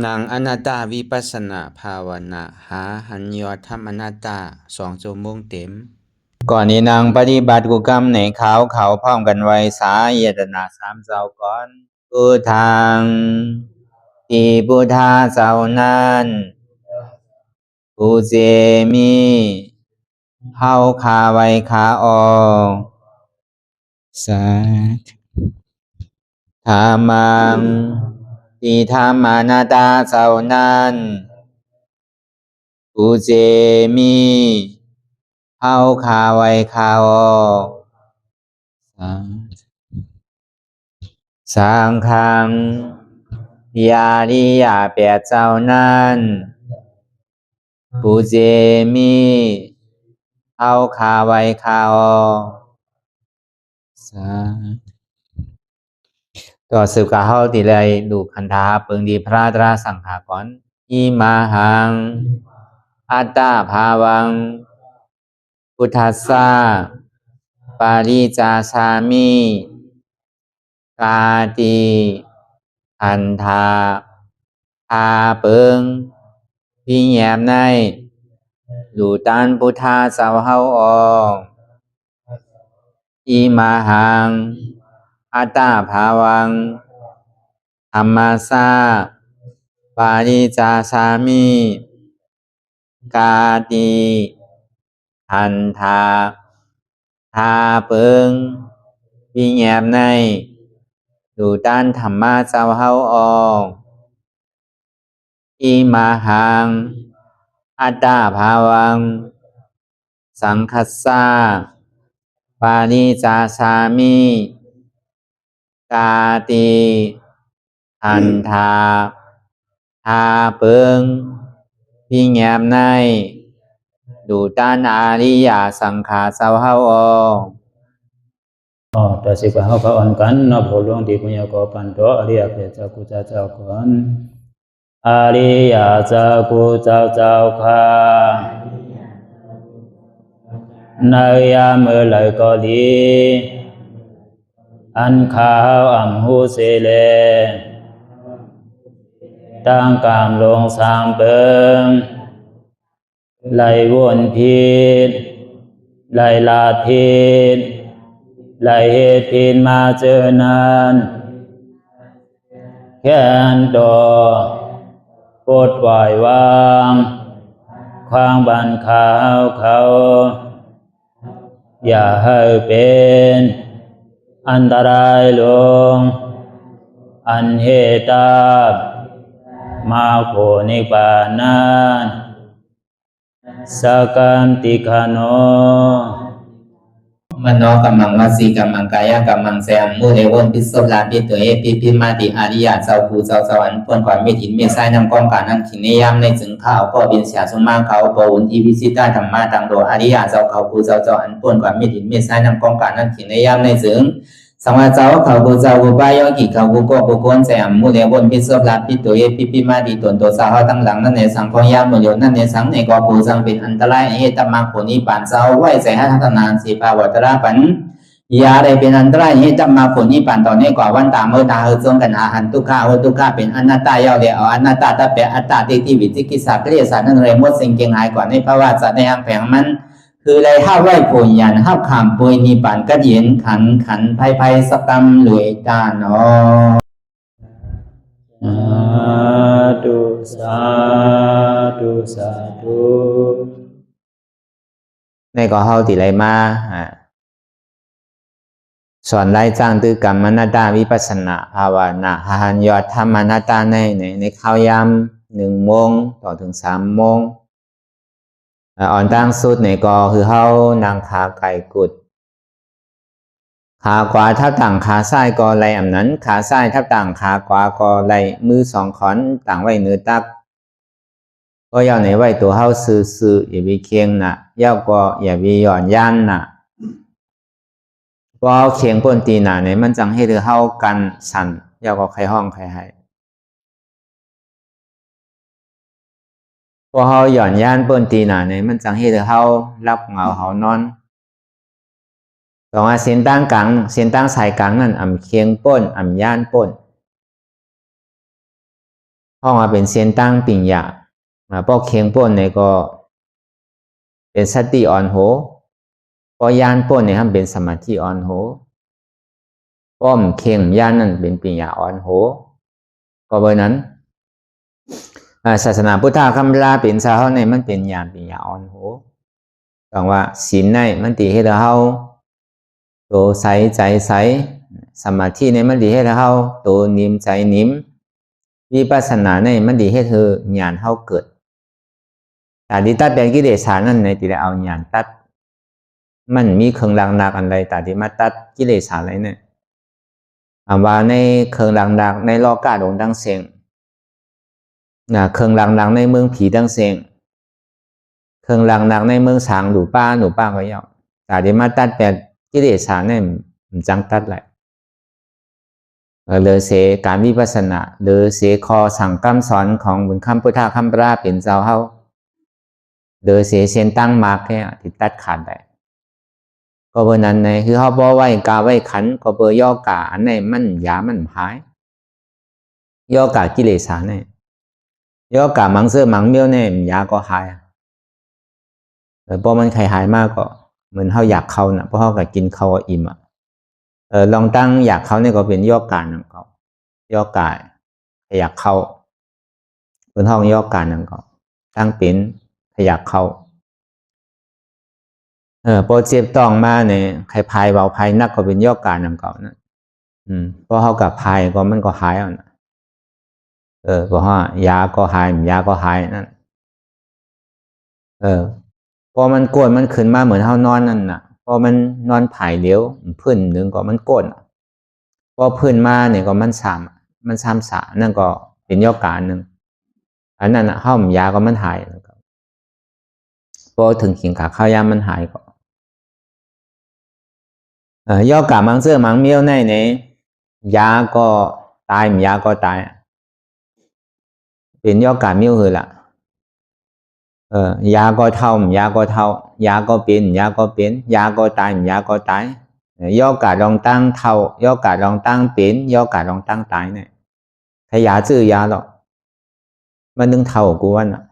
นางอนัตตาวิปัสสนาภาวนาหาหันยอดธรรมอนัตตา2 ชั่วโมงเต็มก่อนนี้นางปฏิบัติกุกรรมในเขาพร้อมกันไว้สาเยตนา3 เจ้าก่อนพุทธังที่พุทธาเจ้านั้นผู้เจมีเฮาคาไว้คาออกสาธุธรรมังที่ธรรมานาตาเจ้านั้นผู้เจมีเฮาคาไว้คาออกสังฆังยาริยาแปดเจ้านั้นผู้เจมีเฮาคาไว้คาออกต่อสืบกาเฮาติเลยดูคันธาเปิงดีพระตราสังขากรอิมาหังอัตตาภาวังพุทธัสสะปาริจาสามิกาติอันธาพาเปิงพี่แยมในดูตันพุทธาสาวเฮาออกอิมาหังอัตตาภาวังธรรมัสสะปาริจาสามิกาติอันธาพาเปิงพี่แยมในดูตันธรรมะสาวเฮาออกอิมาหังอัตตาภาวังสังคัสสะปาริจาสามิกาติอันธาพาเปิงพี่แยมในดูตันอาริยสังขารสาวเฮาออกต่อสิกว่าเฮาก็อ่อนกันเนาะผู้หลวงที่ปุญญาก็ปันโตอริยเจ้ากุเจ้าก่อนอริยเจ้ากุเจ้าค่ะในยามเมื่อไหร่ก็ดีอันข้าวอ่ำหูเสเลตั้งกามลงสามเปิงไหลวนพิษไหลลาพิษไหลเหตุพินมาเจอนานแค่นดอปดปล่อยวางความบันขาวเขาอย่าให้เป็นอันตรายลงอันเหตุตามาโผนิปานันสกันติคโนมโนกัมมังวสีกัมมังกายกัมมังแสมมุเรวนพิศลาปิตัวเอพิมาติอาริยะเจ้าภูเจ้าสวรรค์พ้นความไม่ถินไม่ใช่นำกองการนั้นขินในยามในจึงข้าวก็บินเสียสมมาเขาปวุนทีวิสิตาธรรมะตังโดอาริยะเจ้าเขาภูเจ้าสวรรค์พ้นความไม่ถินไม่ใช่นำกองการนั้นขินในยามในจึงสังวาเจ้าเขาภูเจ้าภูบายอกิเขาภูก็ภูโกนแสมมุเรวนพิศลาปิตัวเอพิมาติตนตัวสาวตั้งหลังนั่นในสังพยามมุโยนั่นในสังในก็ภูสังเป็นอันตรายเหตุมรรคผลนิพพานเจ้าไหวใส่ให้ทัศนานสีภาวตระปันยาได้เป็นอันตรายให้จำมาผลนิพพานตอนนี้กว่าวันตามเมื่อตาเฮจงกันอาหันทุกข้าทุกข้าเป็นอนัตตาเยาเดียวอนัตตาตาเปอัตตาที่วิจิกิสาเกลียสานั่นเลยมดสิ่งเก่งหายกว่าในภาวะสัตว์ในอังแผงมันคือเลยห้าไหวผลยันห้าขามปุยนิพพานก็เย็นขันภัยสกรรมหลวยตาเนาะสาธุในก็เฮาติไรมาสอนไล่จ้างตือกรรมอนัตตาวิปัสสนาภาวนาหันยอดธรรมอนัตตาในข้าวยำ1 โมงต่อถึง3 โมงอ่อนตั้งสุดในก็คือเฮานางขาไก่กุดขาขวาทับต่างขาซ้ายก็ไหลอำนั้นขาซ้ายทับต่างขาขวาก็ไหลมือ2 ขอนต่างไว้เนื้อตักก็ยาวในไว้ตัวเฮาซื่ออย่าวิเคียงน่ะยาวก็อย่าวิหย่อนย่านน่ะก็เคียงป้นตีหนาในมันจังให้เธอเฮากันสั่นยาวก็ใครห้องใครให้พอเฮาหย่อนย่านป้นตีหนาในมันจังให้เธอเฮารับเหงาเฮานอนต้องเส้นตั้งกลางเส้นตั้งสายกลางนั่นอ่ำเคียงป้นอ่ำย่านป้น ห้องว่าเป็นเส้นตั้งปิญญาพอเคียงป้นเนี่ยก็เป็นสติอ่อนโหพอยานป้นเนี่ยเป็นสมาธิอ่อนโหป้อมเคียงยานนั่นเป็นปิญญาอ่อนโหก็เพราะนั้นศาสนาพุทธคำลาเป็นสาวในมันเป็นญาณปิญญาอ่อนโหฟังว่าศีลในมันตีให้เราโตใสใจใสสมาธิในมันดีให้เราโตนิ่มใจนิ่มวิปัสสนาในมันดีให้เธอญาณเฮาเกิดแต่ที่ตัดเป็นกิเลสนั่นในที่เราเอาญาณตัดมันมีเครื่องรางนักอะไรแต่ที่มาตัดกิเลสอะไรเนี่ยว่าในเครื่องรางนักในโลกาดงดังเสียงเครื่องรางนักในเมืองผีดังเสียงเครื่องรางนักในเมืองสางหนูป้าก็ยาวแต่ที่มาตัดเป็นกิเลสเนี่ยมันจังตัดเลยเลยเสการวิปัสสนาหรือเสคอสั่งคำสอนของบุญคำพุทธคำปราเป็นเจ้าเฮาโดยเสียเส้นตั้งมาแค่ที่ตัดขาดได้ก็เพราะนั้นในคือเขาบอกไว้กาไว้ขันก็เบอย่อกาอันไหนมันยามันหายย่อกากิเลสเนี่ยย่อกามังเสื้อมังเมี่ยวเนี่ยยาก็หายเพราะมันใครหายมากก็เหมือนเขาอยากเขานะเพราะเขาก็กินเขาอิ่มลองตั้งอยากเขาเนี่ยก็เป็นย่อกาหนังเขาย่อกาอยากเขาเป็นห้องย่อกาหนังเขาตั้งเป็นอยากเขาโปรเจกต์ต้องมาเนี่ยใครพายเบาพายนักก็เป็นย่อกาหนังเขานะเพราะเขากับพายก็มันก็หายอ่ะเพราะว่ายาก็หายยาก็หายนั่นพอมันโกนมันขึ้นมาเหมือนเขานอนนั่นน่ะพอมันนอนผายเลี้ยวพื้นหนึ่งก็มันโกนพอพื้นมาเนี่ยก็มันซ้ำสานั่นก็เป็นย่อกาหนึ่งอันนั้นห้อมยาก็มันหายพอถึงขิงขาข้าวยามันหายก็ย่อกามังเสื้อมังเมี้ยวในเนี่ยยาก็ตายยาก็ตายเป็นย่อกาเมี้ยวคือละยาก็เท่ายาก็เท่ายาก็เป็นยาก็เป็นยาก็ตายยาก็ตายย่อกาลองตั้งเท่าย่อกาลองตั้งเป็นย่อกาลองตั้งตายเนี่ยถ้ายาจื้อยาหรอกมันนึงเท่ากูว่าน่ะ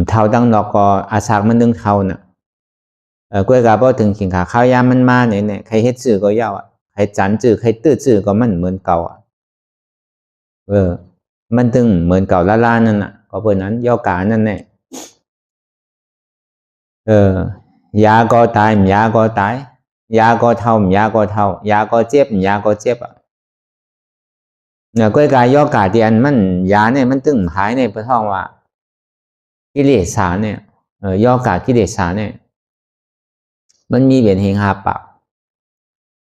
เท่าตั้งนอกก็อาศักมันนึงเท่าน่ะกล้วยกาพอถึงขิงขาข้าวยามันมาเนี่ยใครเฮ็ดจื้อก็ยาวใครจันจื้อใครตื้อจื้อก็มันเหมือนเก่ามันตึงเหมือนเก่าล้านั่นน่ะก็เพราะนั้นย่อกานั่นแน่ยาก็ตายยาก็ตายยาก็เท่ายาก็เท่ายาก็เจ็บยาก็เจ็บเนี่ยก้อยกายย่อกาที่อันมันยาเนี่ยมันตึงหายในพระท้องว่ากิเลสเนี่ยย่อกากิเลสเนี่ยมันมีเบียนเฮงหาปะ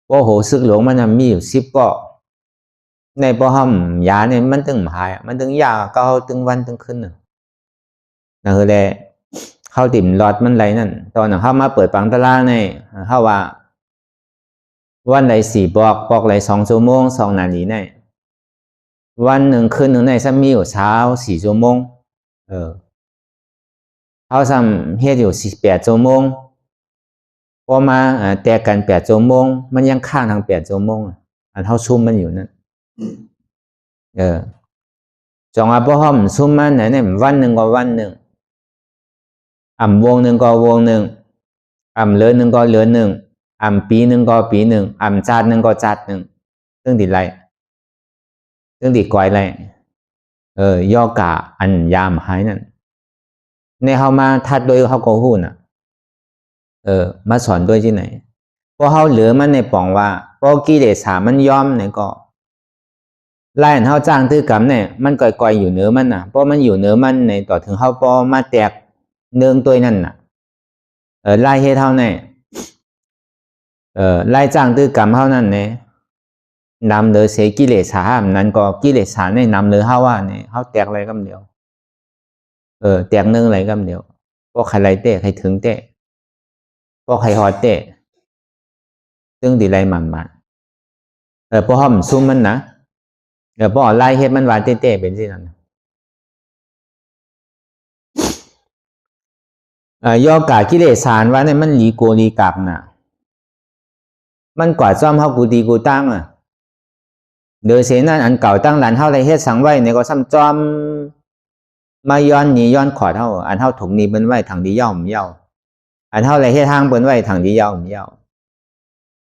โอ้โหซึกหลวงมันมีอยู่10ก็ในพอห้อมยาเนี่ยมันตึงหายมันตึงยาก็ตึงวันตึงขึ้นนั่นคือแหละเข้าติ่มหลอดมันไรนั่นตอนนั้นเข้ามาเปิดปังตะล่างในเข้าว่าวันไร4บอกไร2 ชั่วโมง2 นาทีในวันหนึ่งคืนหนึ่งในซ้ำมีอยู่เช้า4 ชั่วโมงเขาซ้ำเฮ็ดอยู่8 ชั่วโมงพอมาแตกกัน8 ชั่วโมงมันยังข้างทาง8 ชั่วโมงอันเท่าซุ่มมันอยู่นั่นจงอาพอห้อมซุ่มมันเนี่ยวันหนึ่งก็วันหนึ่งวงหนึ่งก็วงหนึ่งเลือนหนึ่งก็เลือนหนึ่งปีหนึ่งก็ปีหนึ่งจาดหนึ่งก็จาดหนึ่งซึ่งติดไรซึ่งติดก่อยไรย่อกาอันยามหายนั่นในเขามาทัดโดยเขาก็หู้น่ะมาสอนด้วยที่ไหนเพราะเขาเหลือมันในป่องว่าเพราะกิเลสมันย่อมเนี่ยก็ไล่เขาจ้างตื้อกรรมเนี่ยมันก่อยๆอยู่เหนือมันน่ะเพราะมันอยู่เหนือมันในต่อถึงเขาพอมาแตกเนืองตัวนั่นน่ะไล่ให้เท่านั้นไล่จ้างตื้อกรรมเท่านั้นเนี่ยนำเลยเสียกิเลสนั้นก็กิเลสในนำเลยเขาว่าเนี่ยเขาแตกอะไรกันเดียวแตกเนืองอะไรกันเดียวพวกใครไรเตะใครถึงเตะพวกใครหอดเตะซึ่งดีไรมันพวกห้อมซุ่มมันนะพวกไล่เฮ็ดมันวานเตะเป็นสินั่นย่อกากิเลสว่าเนี่ยมันหลีโกลีกักน่ะมันกว่าซ่อมเฮากูดีกูตั้ง โดยเสนั้นอันเก่าตั้งหลันเฮาเลยเฮ็ดสังไว้ในก็ซ้ำจอมมาย้อนหนีย้อนขอดเฮาอันเฮาถูกนี้เปิ้นไว้ทางดีย่อมเย้าอันเฮาเลยเฮ็ดทางเปิ้นไว้ทางดีย่อมเย้า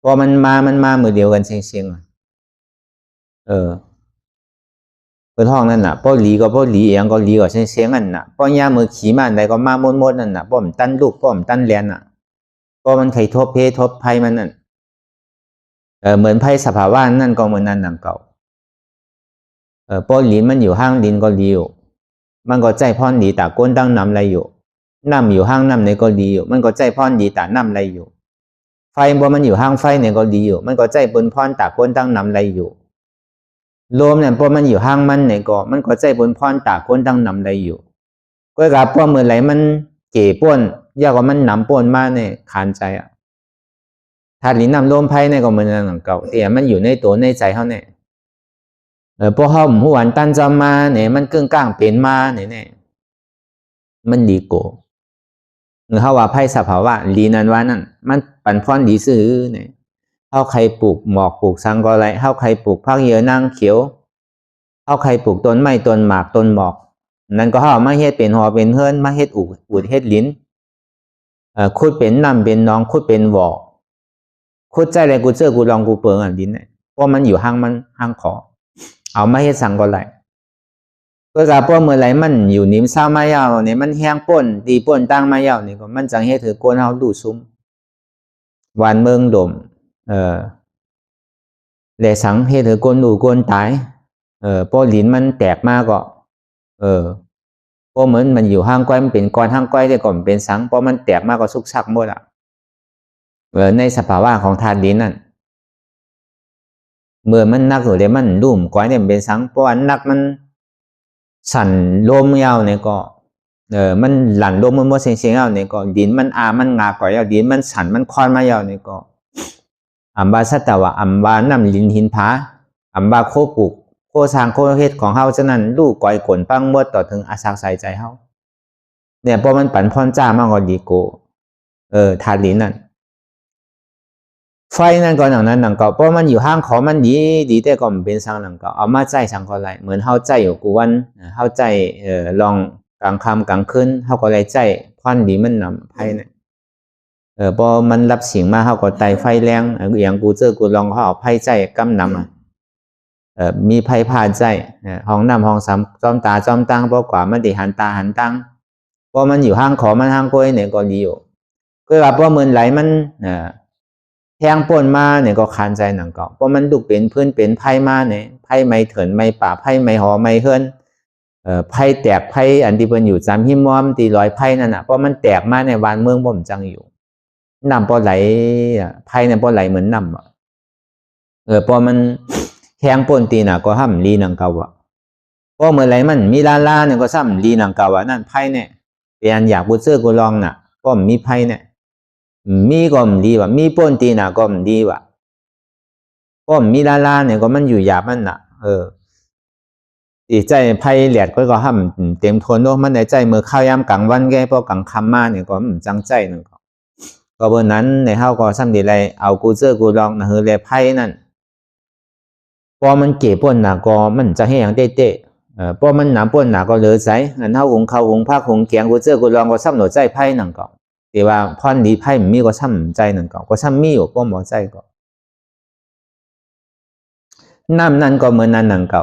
พอมันมามือเดียวกันเสียงๆเปิ้นห้องนั่นน่ะป้อหลีก็ป้อหลีเอียงก็หลีก็เสียงๆนั่นน่ะป้อยามมือขี่มาใดก็มาหมดๆนั่นน่ะป้อมตั้นลูกป้อมตั้นแลนน่ะก็มันไขทบเพทบภัยมันนั่นเหมือนภัยสภาวะนั่นก็เหมือนนั่นดังเก่าป้อหลีมันอยู่ห้างดินก็หลีอยู่มันก็ใจพรดีตาก้นตั้งน้ำไรอยู่น้ำอยู่ห้างน้ำในก็ดีอยู่มันก็ใจพรดีตาน้ำไรอยู่ไฟบ่มันอยู่ห้างไฟในก็ดีอยู่มันก็ใจบนพรตาก้นตั้งน้ำไรอยู่ลมเนี่ยพอมันอยู่ห้างมันในก็มันก็ใจบนพรตาก้นตั้งน้ำไรอยู่ก็กับพอเมื่อไหร่มันเก๋ป้นยากกว่ามันน้ำป้นมาเนี่ยขานใจอ่ะถ้าหลีน้ำลมไฟในก็เหมือนนั่นหลังเก่าแต่มันอยู่ในตัวในใจเขาเนี่ยพวกเขาหัวตันจำมาเนี่ยมันกึ่งกลางเป็นมาเนี่ยมันดีโกหรือเขาว่าไพ่สภาวะลีนันว่านั่นมันปั่นพรดีซื้อเนี่ยเขาใครปลูกหมอกปลูกสังก็ไรเขาใครปลูกพักเยอะนั่งเขียวเขาใครปลูกต้นไม้ต้นหมากต้นหมอกนั่นก็เขามาเฮ็ดเป็นหอเป็นเฮิรนมาเฮ็ดอุดเฮ็ดลิ้นคุดเป็นน้ำเป็นน้องคุดเป็นวอคุดใจอะไรกูเจอกูลองกูเปิงอ่ะลิ้นเนี่ยเพราะมันอยู่ห้างมันห้างขอเอามาเฮ็ดสังก็ไรก็กับพวกเมื่อไรมันอยู่นิ่มเศร้ามายาวเนี่ยมันแห้งป่นตีป่นตั้งมายาวนี่ก็มันจังเฮ็ดถือก้นเฮาดูซุ้มหวานเมืองดมแหล่สังเฮ็ดถือก้นดูก้นตายพอลิ้นมันแตกมาก็พอเหมือนมันอยู่ห้างก้อยมันเป็นก้อนห้างก้อยได้ก่อนเป็นสังพอมันแตกมาก็สุกซักหมดอ่ะในสภาวะของธาตุดินนั่นเมื่อมันนักหรือเดี๋ยวมันรุ่มก้อยเนี่ยเป็นสังเพราะอันนักมันสั่นลมยาวเนี่ยก็มันหลั่นลมมันเสียงยาวเนี่ยก็ดินมันมันงาก่อยยาวดินมันสั่นมันคอนมายาวเนี่ยก็อัมบาสัตวะอัมบาน้ำลินหินผาอัมบาโคปุกโคสร้างโคเฮ็ดของเฮาฉะนั้นลูกก่อยขนปังมดต่อถึงอาศักใส่ใจเฮาเนี่ยพอมันปั่นพรจ้ามากกว่าดีโกธาตุลิ้นนั่นไฟนั่นก็อย่างนั้นหนังเก่าเพราะมันอยู่ห้างของมันดีแต่ก็มันเป็นสังหนังเก่าเอามาใจสังก็ไรเหมือนเฮาใจอยู่กูวันเฮาใจลองกลางค่ำกลางคืนเฮาก็ไรใจควันดีมันนำไฟเนี่ยพอมันรับสิ่งมาเฮาก็ไต่ไฟแรงอย่างกูเจอกูลองเขาเอาไฟใจกำนำมีไฟผ่านใจห้องน้ำห้องซ้ำจอมตาจอมตังเพราะกว่ามันได้หันตาหันตังเพราะมันอยู่ห้างของมันห้างก้อยเนี่ยก็ดีอยู่ก็แบบว่าเหมือนไหลมันแทงป่นมาเนี่ยก็คานใจหนังเก่าเพราะมันดุเป็นพื้นเป็นไพ่มาเนี่ยไพ่ไม่เถินไม่ป่าไพ่ไม่หอไม่เฮิรนไพ่แตกไพ่อันที่เป็นอยู่จำหิมอมตีลอยไพ่นั่นน่ะเพราะมันแตกมาในวานเมืองบ่มจังอยู่น้ำพอไหลไพ่เนี่ยพอไหลเหมือนน้ำพอมันแทงป่นตีน่ะก็ห้ามลีหนังเก่าอ่ะเพราะเมื่อไหร่มันมีลาเนี่ยก็ซ้ำลีหนังเก่าอ่ะนั่นไพ่เนี่ยเป็นอยากบูเซอร์กูลองน่ะก็มีไพ่เนี่ยมีก็มดีว่ะมีป่นตีน่ะก็มดีว่ะก็มีลาเนี่ยก็มันอยู่หยาบมันน่ะตีใจไพ่เหลียดก็ห้ามเต็มทนด้วยมันในใจเมื่อข้าวยามกลางวันแกพอกลางค่ำมาเนี่ยก็จังใจนึงก็เบอร์นั้นในเฮาก็ซ้ำดีไรเอากูเจอกูลองนะเฮอเลยไพ่นั่นพอมันเก็บป่นน่ะก็มันจะให้อย่างเต้พอมันหนาป่นน่ะก็เหลือใจอันเฮาหุงข้าวหุงผักหุงแกงกูเจอกูลองก็ซ้ำหนวใจไพ่นั่นก็แต่ว่าพรดีไพ่มีก็ซ้ำใจนั่นก็ซ้ำมีอยู่ก็หมอใจก็น้ำนั่นก็เหมือนนั่นนั่นก็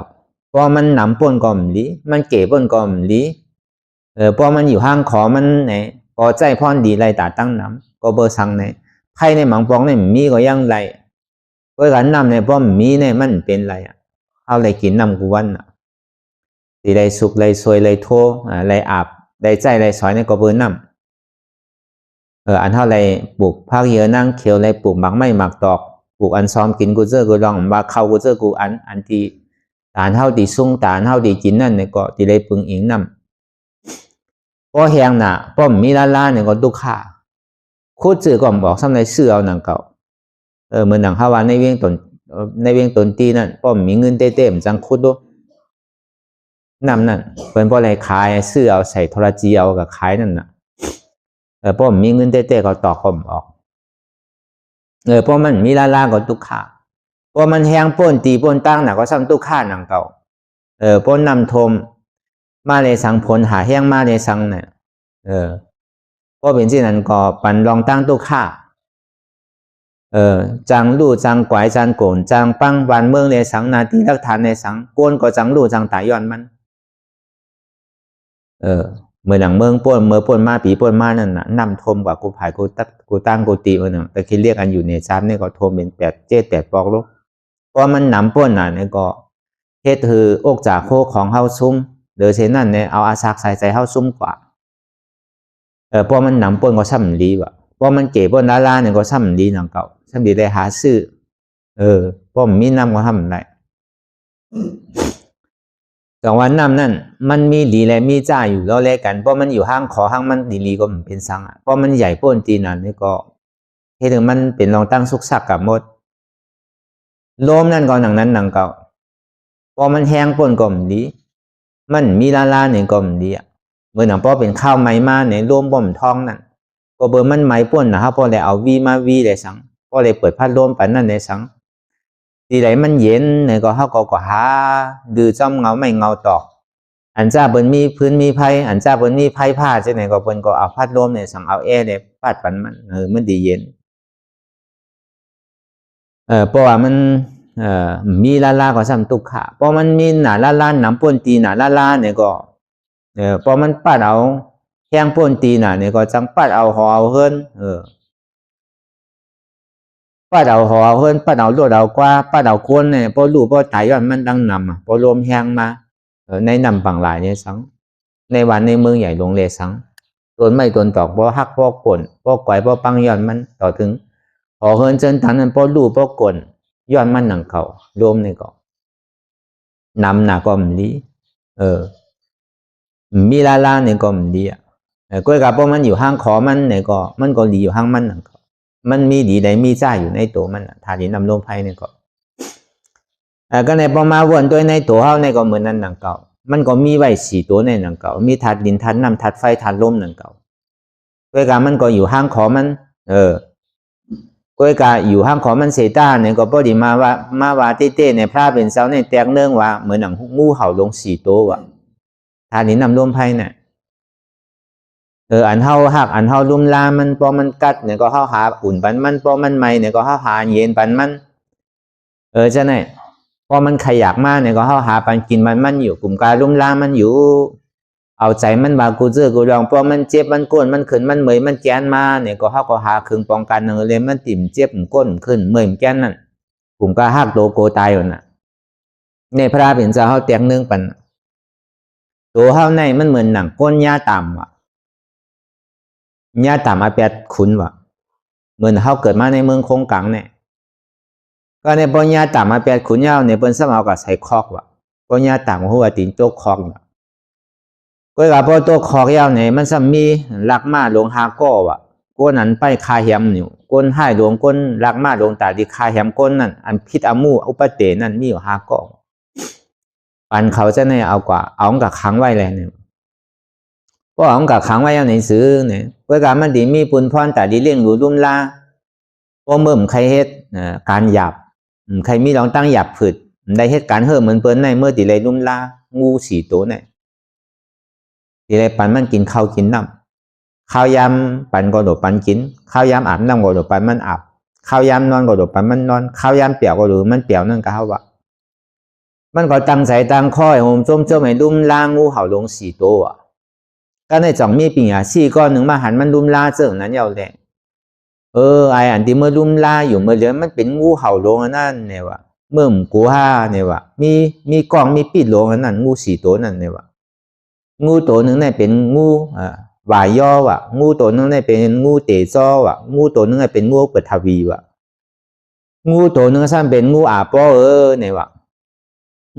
พอมันหนำป่นก็มลีมันเก็บป่นก็มลีพอมันอยู่ห้างขอมันไหนพอใจพรดีไรตาตั้งน้ำก็เบอร์สั่งไหนไพ่ในหมังปองเนี่ยมีก็ยังไรเพราะการน้ำเนี่ยพอมีเนี่ยมันเป็นไรเอาอะไรกินน้ำกูวันตีไรสุกไรซวยไรโทไรอาบไรใจไรสอยเนี่ยก็เบอร์น้ำอันเท่าไรปลูกภาคเยอะนั่งเขียวไรปลูกหมักไม่หมักตอกปลูกอันซ้อมกินกูเจอกูลองมาเข้ากูเจอกูอันที่ตาเท่าตีซุ้งตาเท่าตีกินนั่นเนี่ยก็ตีไรปึงอิงน้ำพอแหงน่ะป้อมมีลาเนี่ยก็ดุข่าโคตรจืดก็บอกซ้ำในเสื้อเอาหนังเก่าเหมือนหนังฮาวาในเวียงตนตีนั่นป้อมมีเงินเต้มจังคุดด้วยน้ำนั่นเป็นเพราะอะไรขายเสื้อเอาใส่โทรจีเอากับขายนั่นน่ะป้อมมีเงินเต้ก็ตอกป้อมออกเพราะมันมีลาก็ดุข่า พอมันแห้งป่นตีป่นตั้งน่ะก็ซ้ำตุกข้าหนังเก่าป่นนำทมมาเลยสังผลหาแห้งมาเลยสังเนี่ยพอเป็นที่นั้นก็ปันลองตั้งตุกข้าจังลู่จังกวายจังโกนจังปังวันเมืองเลยสังนาทีรักฐานในสังโกนก็จังลู่จังตายย้อนมันเมื่อหลังเมืองป่นเมื่อป่นมาปีป่นมานั่นน่ะนำทมกว่ากูผายกูตั้งกูตีมันแต่คิดเรียกกันอยู่ในซ้ำเนี่ยก็ทมเป็น8 ปอกลูกเพราะมันนำป่นน่ะเนี่ยก็เฮ็ดคืออกจากโคของเฮาซุ่มเดี๋ยวเช่นนั้นเนี่ยเอาอาซักใส่เฮาซุ่มกว่าเพราะมันนำป่นก็ซ้ำดีว่ะเพราะมันเก๋ป่นลาเนี่ยก็ซ้ำดีหนังเก่าซ้ำดีได้หาซื้อเพราะมันมีน้ำก็ทำได้แต่ว่าน้ำนั่นมันมีดีและมีจ้าอยู่แล้วแลกกันเพราะมันอยู่ห้างขอห้างมันดีก็มันเป็นสังเพราะมันใหญ่ป่นตีนั่นนี่ก็เฮ็ดให้มันเป็นรองตั้งสุกซักกับหมดโลมนั่นก็หนังนั้นหนังเก่าพอมันแห้งป่นก็มันดีมันมีลาเนี่ยก็มันดีเมื่อหนังพอเป็นข้าวไหมมาเนี่ยรวมบ่มท้องนั่นก็เบอร์มันไหมป่นนะครับพอเลยเอาวีมาวีเลยสังพอเลยเปิดพัดลมปันนั่นเลยสังทีไหนมันเย็นเนี่ยก็เขาก็หาดื้อจ้อมเงาไม่เงาตอกอันจ้าเปิ้นมีพื้นมีไผ่อันจ้าเปิ้นมีไผ่ผ้าใช่ไหมก็เปิ้นก็เอาพัดลมเนี่ยสังเอาแอร์เนี่ยปัดปันมันมันดีเย็นเพราะว่ามันมีลาก็ซ้ำตุกขะเพราะมันมีหนาลาน้ำป่นตีหนาลาเนี่ยก็พอมันปัดเอาแห้งป่นตีหนาเนี่ยก็จังปัดเอาหอเอาเฮิรนปัดเอาหอเอาเฮิรนปัดเอาลวดเอากว่าปัดเอาก้นเนี่ยพอรู้พอตายย้อนมันดังนำพอรวมแห้งมาในนำฝั่งหลายเนี่ยสังในวันในเมืองใหญ่ลงเลสังต้นไม่ต้นตอกพอหักพอกลพอไกวพอปังย้อนมันต่อถึงหอเฮิรนเจนทันนั้นพอรู้พอกลย้อนมันหนังเขารวมนี่ก็นำหนาก็มันดีมีลาเนี่ยก็มันดีก็กับพวกมันอยู่ห้างขอมันเนี่ยก็มันก็ดีอยู่ห้างมันหนังเขามันมีดีใดมีจ้าอยู่ในตัวมันฐานดินนำลมไพ่เนี่ยก็ในพอมาวนตัวในตัวเขาในก็เหมือนนั้นหนังเก่ามันก็มีไว้4 ตัวในหนังเก่ามีถาดดินถาดน้ำถาดไฟถาดลมหนังเก่าก็กับมันก็อยู่ห้างขอมันก็กะอยู่ห้างขอมันเสต้าเนี่ยก็พอดีมาว่าเต้ในพระเป็นเสาในแตกเนื่องว่าเหมือนหนังงูเห่าลง4 ตัวว่ะฐานดินนำลมไพ่เนี่ยอันเฮาหักอันเฮาลุ่มลามันพอมันกัดเนี่ยก็เฮาหาอุ่นปันมันพอมันไหมเนี่ยก็เฮาหาเย็นปันมันใช่ไหมพอมันขยักมากเนี่ยก็เฮาหาปันกินมันอยู่กลุ่มการลุ่มลามันอยู่เอาใจมันบากูเจอกูลองพอมันเจ็บมันก้นมันขึ้นมันเมยมันแกนมาเนี่ยก็เฮาก็หาเครื่องป้องกันหนึ่งเลยมันติ่มเจ็บก้นขึ้นเมยแกนนั่นกลุ่มการหักโตโกตายอยู่น่ะในพระเป็นเจ้าเฮาแตกนึงปันตัวเฮาในมันเหมือนหนังก้นหญ้าต่ำว่ะหญ้าต่ำอาเปียดขุนว่ะเหมือนเฮาเกิดมาในเมืองคงกังเนี่ยก็ในปญญาต่ำมาเปียดขุนยาวเนี่ยเปิ้นสมัยก็ใส่คอกว่ะปญญาต่ำหัวตีนโต๊ะคอกน่ะก็ว่าพอโต๊ะคอกยาวเนี่ยมันซ้ำมีลักมาลงหาก้อว่ะก้นนั้นไปคาเหียมอยู่ก้นให้หลวงก้นลักมาลงตาที่คาเหียมก้นนั่นอันพิษอมูอุปเตนั่นมีอยู่หาก้อปันเขาจะเนี่ยเอากว่าเอากับขังไว้เลยเนี่ยเพราะเอากับขังไว้ในซื้อเนี่ยเพื่อการมันดีมีปุนพรแต่ดีเลี้ยงหลูลุ่มลาเพราะเมื่อใครเฮ็ดการหยาบใครมีลองตั้งหยาบผืดได้เหตุการณ์เหมือนเปิ้นในเมื่อตีเลยลุ่มลางู4 ตัวเนี่ยตีเลยปันมันกินข้าวกินน้ำข้าวยำปันก็โดดปันกินข้าวยำอาบน้ำก็โดดปันมันอาบข้าวยำนอนก็โดดปันมันนอนข้าวยำเปียกก็โดดมันเปียกนั่นก็เขาว่ามันก็ตั้งใจตั้งข้อยโฮมจมให้ลุ่มลางูเห่าลง4 ตัวก็ในจ่องมีปิ่ง4 ก้อนหนึ่งมาหันมันลุ่มลาเจ้านั้นยาวแหละไออันที่เมื่อลุ่มลาอยู่เมื่อเหลือมันเป็นงูเห่าลงนั่นเนี่ยวะเมื่อกูห้าเนี่ยวะมีกล่องมีปิดลงนั่นงู4 ตัวนั่นเนี่ยวะงูตัวหนึ่งเนี่ยเป็นงูวายย่อวะงูตัวหนึ่งเนี่ยเป็นงูเตจ้อวะงูตัวหนึ่งเนี่ยเป็นงูเปิดทวีวะงูตัวหนึ่งซ้ำเป็นงูอาป้อเนี่ยวะ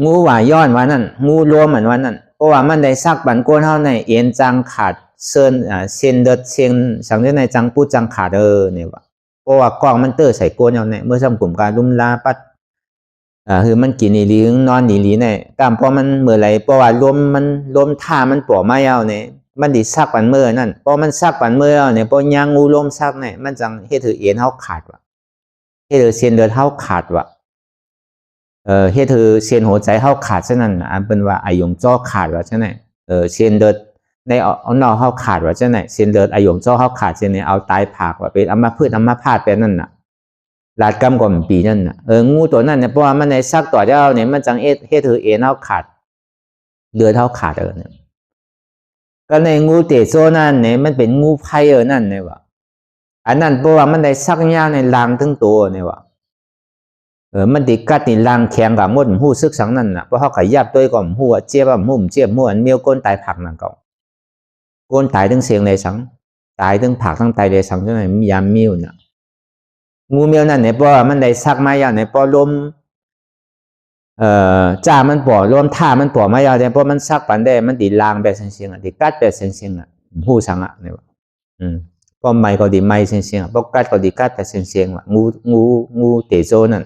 งูวายย้อนวันนั้นงูรวมเหมือนวันนั้นเพราะว่ามันได้ซักบันก้นเท่าในเอ็นจังขาดเส้นเดือดเส้นสังเกตในจังปูจังขาดเนี่ยวะเพราะว่ากล้องมันเตอใส่ก้นเอาเนี่ยเมื่อทำกลุ่มการลุ่มลาปัดคือมันกินอีหลีนอนอีหลีเนี่ยกามเพราะมันเมื่อไรเพราะว่าลมท่ามันปวดไม่เอาเนี่ยมันดิซักปันเมื่อนั่นเพราะมันซักปันเมื่อเนี่ยเพราะยางงูลมซักเนี่ยมันจังเฮ็ดถือเอ็นเท้าขาดวะเฮ็ดถือเส้นเดือดเท้าขาดวะ เฮ็ดคือเส้นหัวใจเฮาขาดฉะนั้นอันเป็นว่าไอหยงจ้อขาดว่าจังไหนเส้นเลือดในเอานอกเฮาขาดว่าจังไหนเส้นเลือดไอหยงจ้อเฮาขาดเส้นนี้เอาตายผากว่าเป็นอัมพฤกษ์อัมพาตเป็นนั่นน่ะลาดกรรมกว่าปีนั่นน่ะงูตัวนั้นเนี่ยเพราะว่ามันในซักต่อเจ้าเนี่ยมันจังเฮ็ดคือเฮาขาดเลือดเฮาขาดเนี่ยก็ในงูเตโซนั่นเนี่ยมันเป็นงูไผ่นั่นเนี่ยว่าอันนั้นเพราะว่ามันได้ซักยาวในลางทั้งตัวเนี่ยว่ามันติกัดนี่ลางแข็งกับมดหู้ซึกสังนั่นน่ะเพราะเขาขยับตัวก่อนหู้เจี๊ยบหุ่มเจี๊ยบมั่วเมียวก้นตายผักนั่นก็ก้นตายทั้งเสียงเลยสังตายทั้งผักทั้งตายเลยสังจังไหนมียามมิ้วน่ะงูเมียวนั่นเนี่ยเพราะมันได้ซักมายาวเนี่ยเพราะลมจ้ามันปอลมท่ามันปอมายาวเนี่ยเพราะมันซักปันได้มันติลางแบบเสียงอ่ะติกัดแบบเสียงอ่ะหู้สังอ่ะเนี่ยก็ไม่ก็ดีไม่เสียงเพราะกัดก็ดีกัดแต่เสียงว่ะงูเตโซนั่น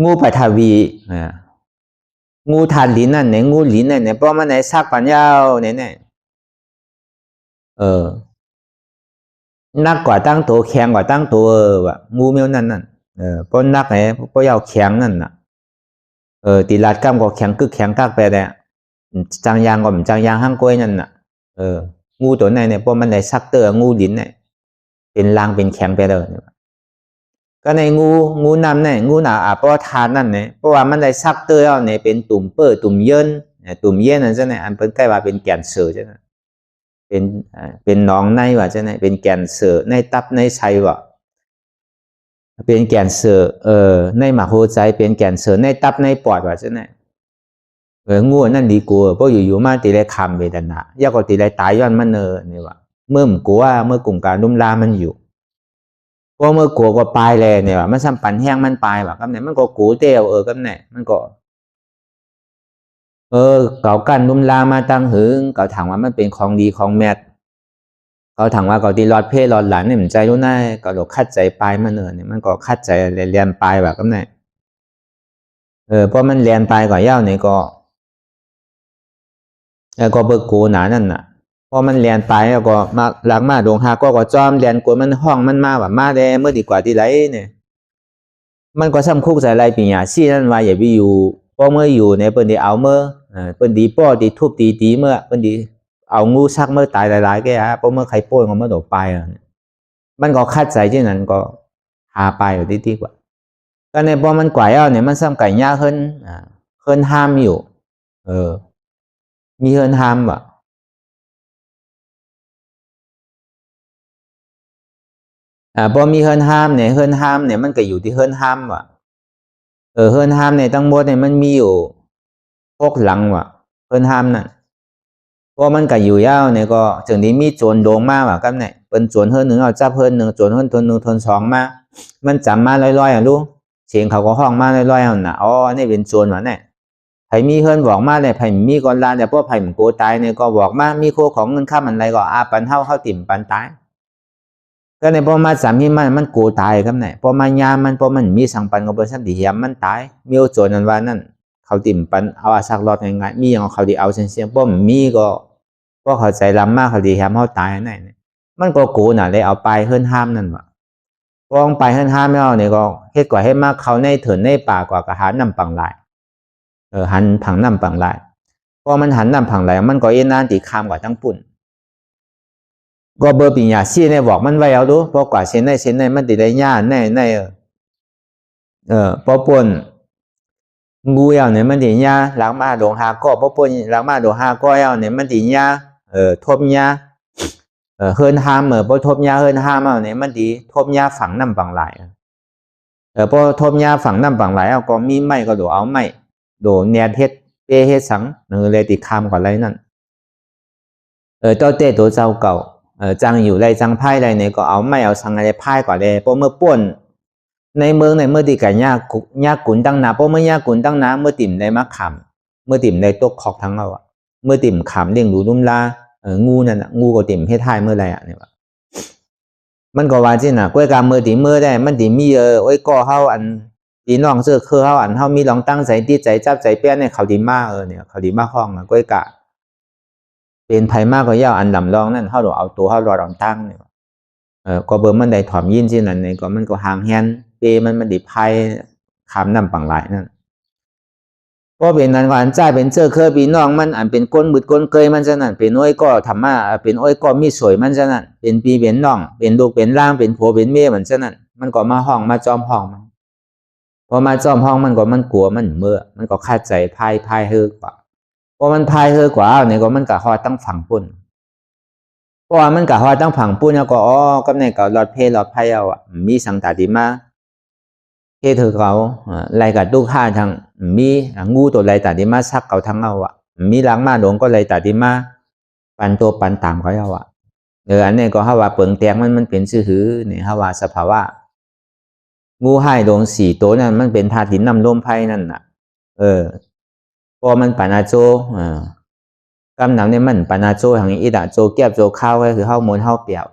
งูปัทวีงูทานลิ้นนั่นเนี่ยงูลิ้นนั่นเนี่ยเพราะมันในซักปัญญาเนี่ยนักกว่าตั้งตัวแข็งกว่าตั้งตัวว่ะงูเมียวนั่นเพราะนักเนี่ยเพราะยาวแข็งนั่นน่ะตีลาดกล้ามก็แข็งกึกแข็งกักไปเลยจางยางก็จางยางห้างกล้วยนั่นน่ะงูตัวไหนเนี่ยเพราะมันในซักเตอร์งูลิ้นเนี่ยเป็นลางเป็นแข็งไปเลยก็ในงูนำเนี่ยงูหนาเพราะทานนั่นเนี่ยเพราะว่ามันได้ซักเตอร์เนี่ยเป็นตุ่มเปื้อตุ่มเยินนั่นใช่ไหมอันเป็นใกล้ว่าเป็นแกนเสือใช่ไหมเป็นน้องในว่าใช่ไหมเป็นแกนเสือในตับในไส้ว่าเป็นแกนเสือในหมากหัวใจเป็นแกนเสือในตับในปอดว่าใช่ไหมงูนั่นดีกลัวเพราะอยู่มาตีไรคำเวทนาย่าก็ตีไรตายย้อนมันเนี่ยว่าเมื่อกลัวเมื่อกลุ่มการลุ่มลามันอยู่พอเมื่อกลัวก็ปลายเลยเนี่ยว่ามันซ้ำปั่นแห้งมันปลายว่ากับเนี่ยมันก็กูเตียวกับเนี่ยมันก็เก่ากันลุ่มลามาตั้งหึงเก่าถังว่ามันเป็นของดีของแมทเก่าถังว่าเก่าตีหลอดเพ่หลอดหลานเนี่ยมันใจรู้น่าเก่าหลอกคัดใจปลายมันเนี่ยมันก็คัดใจเรียนปลายว่ากับเนี่ยเพราะมันเรียนปลายก่อนเย้าเนี่ยก็เบิกกูหนานั่นน่ะพอมันเรียนไปแล้วก็มาหลังมาดวงหาก็จอมเรียนกวนมันห้องมันมาว่ามาได้เมื่อดีกว่าที่ไรเนี่ยมันก็ซ้ำคุกใส่ไรปีอ่ะซี่นั่นว่าอย่าไปอยู่พอเมื่ออยู่เนี่ยเปิ้นดีเอาเมื่อเปิ้นดีป้อดีทุบตีเมื่อเปิ้นดีเอางูซักเมื่อตายหลายๆแกฮะพอเมื่อใครโป้ยก็เมื่อดอกไปมันก็คัดใจที่นั้นก็หาไปอยู่ดีกว่าก็ในพอมันกว่าเนี่ยมันซ้ำไก่ย่าขึ้นห้ามอยู่มีเฮินห้ามว่ะพอมีเฮินห้ามเนี่ยมันก็อยู่ที่เฮินห้ามว่ะเฮินห้ามเนี่ยทั้งหมดเนี่ยมันมีอยู่6 หลังว่ะเฮินห้ามนั่นพอมันก็อยู่ยาวเนี่ยก็ถึงนี้มีโจรโดงมาว่ะกันเนี่ยเป็นโจรเฮินหนึ่งเอาจับเฮินหนึ่งโจรเฮินทนหนึ่งทนสองมามันจำมาลอยๆอ่ะลูกเสียงเขาก็ห้องมาลอยๆอ่ะนะอ๋อนี่เป็นโจรว่ะเนี่ยไผมีเฮินบอกมาเลยไผมีก่อนลาเนี่ยพวกไผมันโกตายเนี่ยก็บอกมามีโคของเงินข้ามอะไรก็ปันเฮาติ่มปันตายก็ในพอมาสามีมันโกตายครับเนี่ยพอมายามันพอมันมีสังปันก็เป็นสักดีเหียมมันตายมีโจรนั่นว่านั่นเขาติ่มปันเอาสักรอดง่ายๆมีอย่างเขาดีเอาเสียงพอมันมีก็เขาใจลำมากเขาดีเหียมเขาตายนั่นมันก็โกน่ะเลยเอาไปเฮินห้ามนั่นว่ะพอไปเฮินห้ามไม่เอาเนี่ยก็เฮ็ดกว่าให้มากเขาในเถินในป่ากว่าก็หานำปังลายหันผังนำปังลายพอมันหันนำผังลายมันก็เอ็นนานตีคามกว่าทั้งปุ่นก็เบอร์ปีญาซี่เนี่ยบอกมันไว้เอาดูเพราะกว่าเส้นในมันติดได้ย่าในพอป่นงูเอาเนี่ยมันติดย่าหลังมาดงหาก็พอป่นหลังมาดงหาก็เอาเนี่ยมันติดย่าทบย่าเฮินห้ามพอทบย่าเฮินห้ามเอาเนี่ยมันติทบย่าฝังนำปังลายพอทบย่าฝังนำปังลายเอาก็มีไม้ก็ดูเอาไม้โดเนียเฮ็ดเปเฮ็ดสังเลยติคามกว่าไรนั่นเจ้าเต้ตัวเจ้าเก่าจังอยู่ไรจังไพ่ไรเนี่ยก็เอาไม่เอาสังอะไรไพ่กว่าเลยเพราะเมื่อป่วนในเมืองในเมื่อดีกันยากกุนตั้งนาเพราะเมื่อยากกุนตั้งนาเมื่อติ่มได้มะขามเมื่อติ่มได้ตกขอกทั้งเราอ่ะเมื่อติ่มขามเลี้ยงดูนุ่มลางูนั่นงูก็ติ่มเฮ็ดไทยเมื่อไรอ่ะเนี่ยมันก็ว่าจีน่ะกล้วยกาเมื่อติ่มเมื่อได้มันติ่มมีโอ้ยก็เฮาอันตีน้องเสื้อคือเฮาอันเฮามีลองตั้งใจตีใจจับใจเปี้ยนเนี่ยเขาดีมากเนี่ยเขาดีมากห้องกล้วยกะเป็นไผมากก็ย่าอันลำลองนั่นเฮาเอาตัวเฮารอดตั้งเนี่ย ก็เบอร์มันได้ถ่อมยินที่นั่นเนี่ยก็มันก็ห่างแฮนเปมันดิพายคำนำปังหลายนั่นเพราะเป็นนั้นว่าอันใจเป็นเจอเคยพี่น้องมันอันเป็นก้นบึดก้นเกยมันจะนั่นเป็นอ้อยก็ทำมาเป็นอ้อยก็มีสวยมันจะนั่นเป็นปีเป็นน้องเป็นลูกเป็นล่างเป็นผัวเป็นเมียมันจะนั่นมันก็มาห้องมาจอมห้องมันพอมาจอมห้องมันก็มันกลัวมันเมื่อมันก็คาดใจพายเฮอกว่าพอมันพายเฮอกว่าเนี่ยก็มันก็ฮอดตั้งฝั่งปุ่นเพราะว่ามันก็ฮอดตั้งฝั่งปุ่นแล้วก็กับเนี่ยก็หลอดเพลหลอดไพ่เอามีสังตาดีมาเฮ็ดเธอเขาไล่กับลูกค้าทางมีงูตัวไล่ตาดีมาซักเขาทั้งเอามีล้างมาหลงก็ไล่ตาดีมาปันตัวปันตามเขาเอาอันนี้ก็เฮาว่าเปิงแตงมันเป็นชื่อหือนี่เฮาว่าสภาวะงูให้ดง4ตัวนั้นมันเป็นธาตุดินน้ำลมไฟนั่นน่ะพอมันปานาโจกำหนังเนี่ยมันปานาโจทางอีดะโจแก้บโจข้าวก็คือเฮามนเฮาเปียว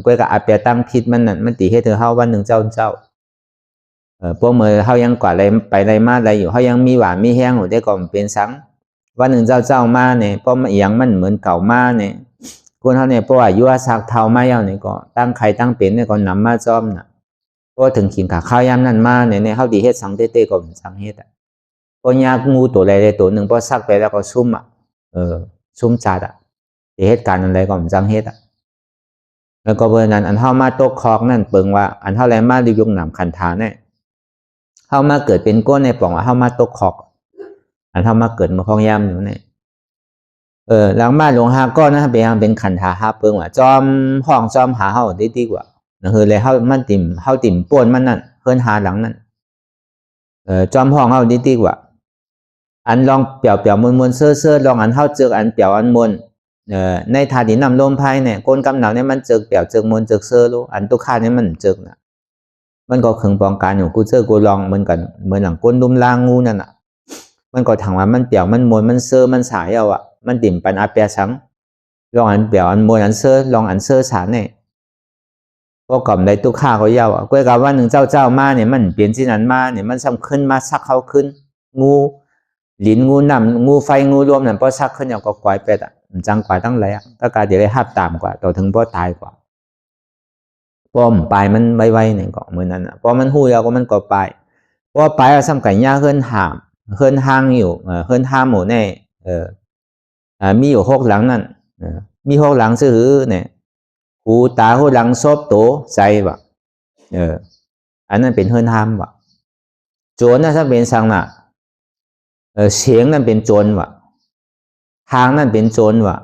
ก็อาเปียตั้งพิษมันนั่นมันตีให้เธอเฮาวันหนึ่งเจ้าพวกเมื่อเฮายังกว่าอะไรไปอะไรมาอะไรอยู่เฮายังมีหวานมีแห้งอยู่ได้ก่อนเป็นสังวันหนึ่งเจ้ามาเนี่ยเพราะมันอย่างมันเหมือนเก่ามาเนี่ยคนเฮาเนี่ยเพราะว่ายุวสักเท่ามาแล้วเนี่ยก็ตั้งใครตั้งเป็นเนี่ยก็นำมาจอมน่ะเพราะถึงขิงขาข้าวยามนั้นมาเนี่ยเฮาดีเฮ็ดสังเต้ๆก็สังเฮ็ดเพราะยากงูตัวใดตัวหนึ่งพอซักไปแล้วก็ซุ่มซุ่มจัดเหตุการณ์อะไรก็มันจังเฮ็ดแล้วก็เบอร์นั้นอันเฮามาตกคอกนั่นเปิงว่าอันเฮาแลมาดิยุกนำคันธาเนี่ยเฮามาเกิดเป็นก้นในป่องว่าเฮามาตกคอกอันเฮามาเกิดมาคองยามอยู่เนี่ยหลังมาหลวงหาก้อนนะเป็นขันธาหาเปิงว่าจอมห้องจอมหาเฮาได้ดีกว่านั่นคือเลยเฮามันติ่มเฮาติ่มป่วนมันนั่นเพิ่นหาหลังนั่นจอมห้องเฮาดีกว่าอันลองเปี่ยวมวนเซ่อลองอันเฮาเจออันเปี่ยวอันมวนในธาตุดินน้ำลมไฟเนี่ยก้นกำหนังเนี่ยมันเจอเปี่ยวเจอมวนเจอเซ่อรู้อันตุกข้าเนี่ยมันเจอนะมันก็ขึงปองการอยู่กูเจอกูลองเหมือนกันเหมือนหลังก้นดุมลางงูนั่นน่ะมันก็ถังว่ามันเปี่ยวมันมวนมันเซ่อมันสายเอามันติ่มปันอาเปียสังลองอันเปี่ยวอันมวนอันเซ่อลองอันเซ่อสารเนี่ยก็กล่อมได้ตุกข้าเขาเย้าก็กับว่าหนึ่งเจ้ามาเนี่ยมันเปลี่ยนที่นั้นมาเนี่ยมันซ้ำขึ้นมาซักเขาขึ้นงูลิ้นงูน้ำงูไฟงูรวมนั่นพอซักขึ้นอย่างก็กวายเป็ดจังกว่าตั้งไรถ้าการเดี๋ยวได้หับตามกว่าต่อถึงพอตายกว่าป้อมปลายมันไวๆเนี่ยก็เหมือนนั้นพอมันหูยาวก็มันก็ปลายเพราะปลายซ้ำไก่ย่าเฮิรนห้างอยู่เฮิรนห้ามหมูแน่มีอยู่6หลังนั่นมี6หลังซื้อเนี่ยหูตาหูหลังซบโตใจว่ะอันนั้นเป็นเฮิรนห้ามว่ะโจรน่ะถ้าเป็นสังน่ะเสียงนั่นเป็นโจรว่ะทางนั่นเป็นโจรว่ะ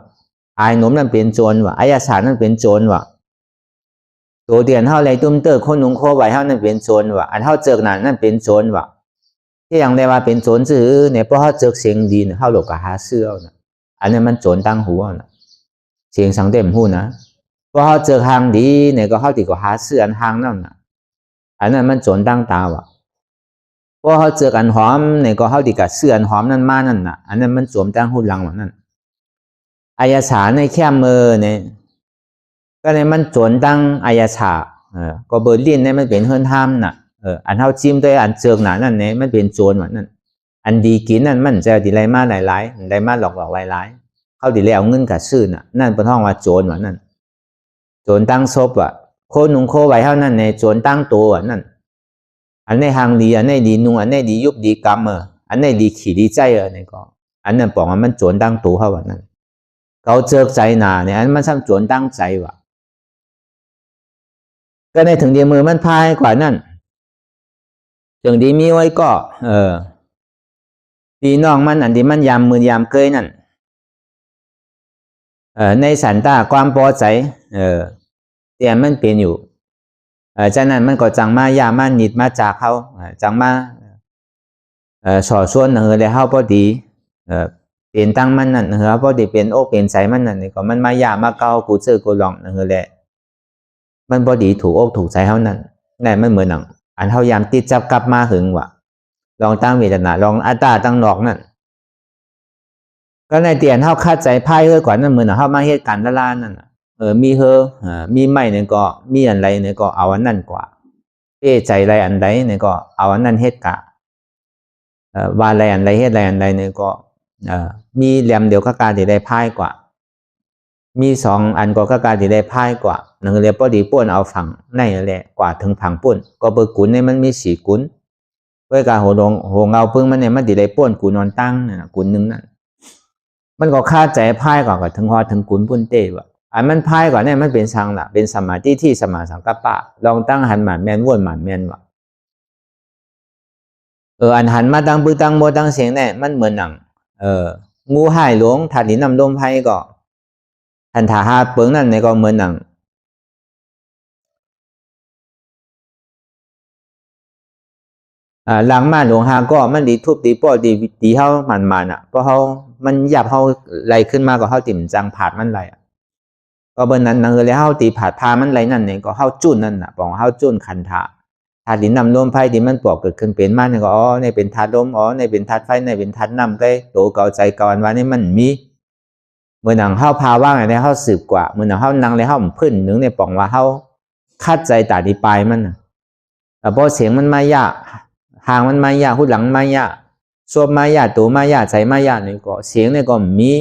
อายหนุ่มนั่นเป็นโจรว่ะอายสารนั่นเป็นโจรว่ะตัวเดียนเท่าไรตุ้มเตอร์คนนุ่งโคไว้เท่านั่นเป็นโจรว่ะอันเท่าเจอหนานั่นเป็นโจรว่ะที่อย่างได้ว่าเป็นโจรซื้อเนี่ยเพราะเขาเจอเสียงดีเนี่ยเขาหลบกับหาเสื้อนะอันนี้มันโจรตั้งหัวนะเสียงสังเต็มหูนะเพราะเขาเจอทางดีเนี่ยก็เขาติดกับหาเสื้ออันทางนั่นนะอันนั้นมันโจรตั้งตาว่ะเพราะเขาเจอกันหอมเนี่ยก็เขาติดกับเสื้ออันหอมนั่นมานั่นน่ะอันนั้นมันสวมตั้งหูหลังว่ะนั่นอายสาในแค่มือเนี่ยก็ในมันโจรตั้งอายสาก็เบอร์ลินเนี่ยมันเป็นเฮิรนห้ามน่ะอันเท่าจิ้มด้วยอันเจิงหนานั่นเนี่ยมันเป็นโจรว่ะนั่นอันดีกินนั่นมันจะดีไรมาหลายๆได้มาหลอกหลายๆเขาดีเลยเอาเงินกับซื้อน่ะนั่นเป็นห้องว่าโจรว่ะนั่นโจรตั้งศพว่ะโคนุ่งโคไว้เท่านั้นในโจรตั้งตัวว่ะนั่นอันในทางดีอันในดีนุ่งอันในดียุบดีกรรมอันในดีขี่ดีใจเนี่ยก็อันนั้นบอกว่ามันโจรตั้งตัวเขาว่ะนั่นเขาเจอใจหนาเนี่ยอันมันซ้ำโจรตั้งใจว่ะก็ในถึงเดียมือมันพายกว่านั่นถึงดีมีไว้ก็พี่น้องมันอันที่มันยามมือยามเคยนั่นในสันตาความพอใจเตียมันเป็นอยู่จากนั้นมันก็จังมายามันนิดมาจากเขาจังมาสอส่วนเลยเขาพอดีเป็นตั้งมันนั่นพอดีเป็นโอ้เป็นใจมันนั่นนี่ก็มันมายามาเกากูเจอกูลองแหละมันพอดีถูกอกถูกใจเขานั่นนั่นมันเหมือนหนังอันเขายามติดจับกลับมาหึงว่ะลองตั้งเวทนาลองอัตตาตั้งนอกนั่นก็ในเตียนเขาคาดใจไพ่เฮอกว่านั่นเหมือนเขามาเหตุการณ์ละลานนั่นมีเฮมีไม่เนี่ยก็มีอะไรเนี่ยก็เอาอันนั่นกว่าใจอะไรอันใดเนี่ยก็เอาอันนั่นเหตุกะว่าอะไรอันใดเหตุอะไรอันใดเนี่ยก็มีเหลี่ยมเดียวกับการที่ได้ไพ่กว่า มีสองอันก็การที่ได้พายกว่านั่นก็เลยพอดีป้วนเอาฝั่งในแหละกว่าถึงผังป้วนก็เบอร์กุนเนี่ยมันมีสี่กุนเพื่อการโหเงาพึ่งมันเนี่ยมันได้ป้วนกุนนอนตั้งเนี่ยกุนนึงนั่นมันก็คาใจพายกว่าถึงหอถึงกุนปุ่นเต้ว่ะอันมันพายกว่าเนี่ยมันเป็นสังละเป็นสมาธิที่สมาสังกัปปะลองตั้งหันหมันแมนวนหมันแมนว่ะอันหันมาตั้งปื้อตั้งโมตั้งเสียงเนี่ยมันเหมือนหนังงูหายหลวงถัดหินนำลมไพ่ก็ทันถาหาเปิงนั่นในก็เหมือนหนังหลังมาหลวงหาก็มันดีทุบดีป้อดีเขามันอ่ะเพราะเขามันหยาบเขาไหลขึ้นมาก็เขาติ่มจังผาดมันไหลก็เบอร์นั้นนั่งเลยเขาตีผาดพามันไหลนั่นเนี่ยก็เขาจุ่นนั่นน่ะบอกเขาจุ่นคันถาธาตุดินน้ำลมไฟที่มันปอกเกิดขึ้นเป็นมันก็ในเป็นธาตุลมในเป็นธาตุไฟในเป็นธาตุน้ำก็โตเก่าใจเก่าวันนี้มันมีเมื่อหนังเข้าพาว่างอะไรเข้าสืบกว่าเมื่อหนังเข้านั่งเลยเข้าพื้นหนึ่งในป่องว่าเข้าคาดใจตาดีปลายมันแต่พอเสียงมันมายากหางมันมายากหูหลังมายากซวบมายากตัวมายากใจมายากนี่ก็เสียงนี่ก็มี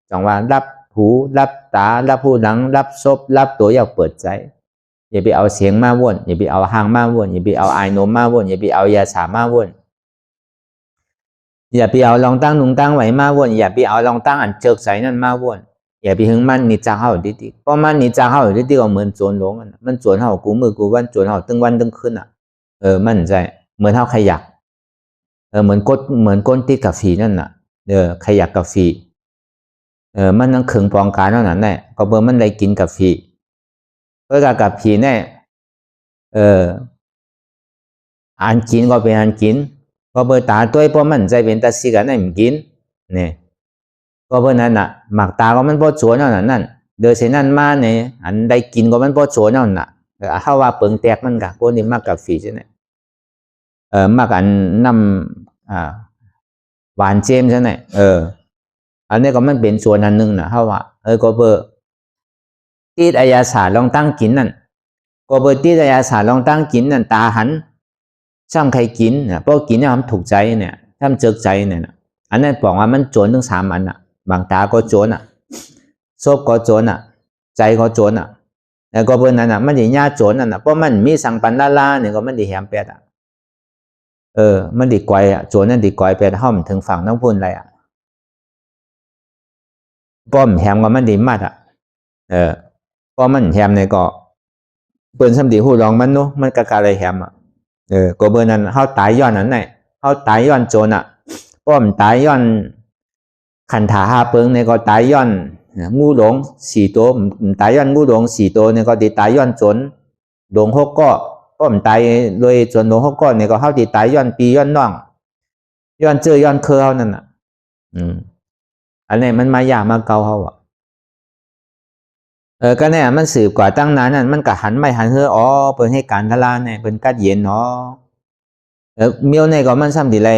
จังว่ารับหูรับตารับหูหลังรับซบรับตัวอยากเปิดใจอย่าไปเอาเสียงมาวนอย่าไปเอาหางมาวนอย่าไปเอาไอโนมมาวนอย่าไปเอายาสามาวนอย่าไปเอาลองตั้งนุ่งตั้งไหวมาวนอย่าไปเอาลองตั้งอันเจิกใสนั่นมาวนอย่าไปหึงมันนิจาเข้าดิเพราะมันนิจาเข้าดิก็เหมือนโจรหลงมันโจรเข้ากูมือกูวันโจรเข้าตึงวันตึงคืนมั่นใจเหมือนเข้าขยักเหมือนก้นติดกับฝีนั่นน่ะขยักกับฝีมันนั่งขึงปองการเท่านั้นแหละก็เบอร์มันได้กินกับฝีเพื่อกับผีเนี่ยอันกินก็เป็นอันกินก็เบอร์ตาตัวเพราะมันใจเป็นตาสิกันนั่นกินเนี่ยก็เบอร์นั้นน่ะหมักตาก็มันพอสวนนั่นเดินเส้นนั่นมาเนี่ยอันได้กินก็มันพอสวนนั่นน่ะถ้าว่าเปิงแตกมันกะโกนี่มากกับฝีใช่ไหมมากอันน้ำหวานเจมใช่ไหมอันนี้ก็มันเป็นส่วนอันนึงน่ะถ้าว่าก็เบอร์ตีดอายาสาลองตั้งกินนั่นก็เบอร์ตีดอายาสาลองตั้งกินนั่นตาหันช่างใครกินเนี่ยเพราะกินเนี่ยมันถูกใจเนี่ยถ้ามันเจิกใจเนี่ยอันนั้นบอกว่ามันโจรทั้ง3 อันบางตาก็โจรซบก็โจรใจก็โจรแล้วก็เบอร์นั้นมันจะย่าโจรนั่นเพราะมันมีสังปันลาเนี่ยก็มันดีแหมแปดมันดีกวยโจรนั่นดีกวยแปดห้อมถึงฝั่งน้ำพุนอะไรป้อมแหมก็มันดีมากเพราะมันแหมเนี่ยก็เปิ้นสำดีหูลองมันเนาะมันกะอะไรแหมก็เบอร์นั้นเฮาตายย้อนนั้นไหนเฮาตายย้อนโจรป้อมตายย้อนขันถาหาเปิงเนี่ยก็ตายย้อนงูหลง4 ตัวตายย้อนงูหลง4 ตัวเนี่ยก็ติตายย้อนโจรหลง6ก็ป้อมตายโดยโจรหลง6ก็เนี่ยก็เฮาติตายย้อนปีย้อนน้องย้อนเจอย้อนเคอเฮานั่นอันนี้มันมายากมาเก่าเฮาก็เนี่ยมันสืบกว่าตั้งนานนั่นมันก็หันไม่หันเเปิดให้การทลาเนี่ยเป็นกัดเย็นเมียวเนี่ยก็มันซ้ำดีไร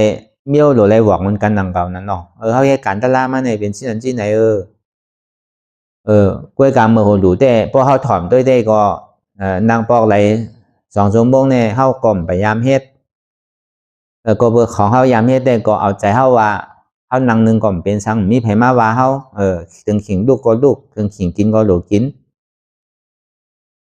เมียวหรือไรหวังมันกันดังเก่านั่นเขาให้การทลามาเนี่ยเป็นที่ไหนกล้วยกามเมื่อโหดูแต่พอเขาถอมด้วยได้ก็นางปอกไร2 ชั่วโมงเนี่ยเขาก่อมไปยามเฮ็ดก็เบอร์ของเขายามเฮ็ดได้ก็เอาใจเขาว่าเขานั่งนึงก่อมเป็นสังมีไผมาว่าเขาถึงขิงลูกก็ลูกถึงขิงกินก็ลูกกิน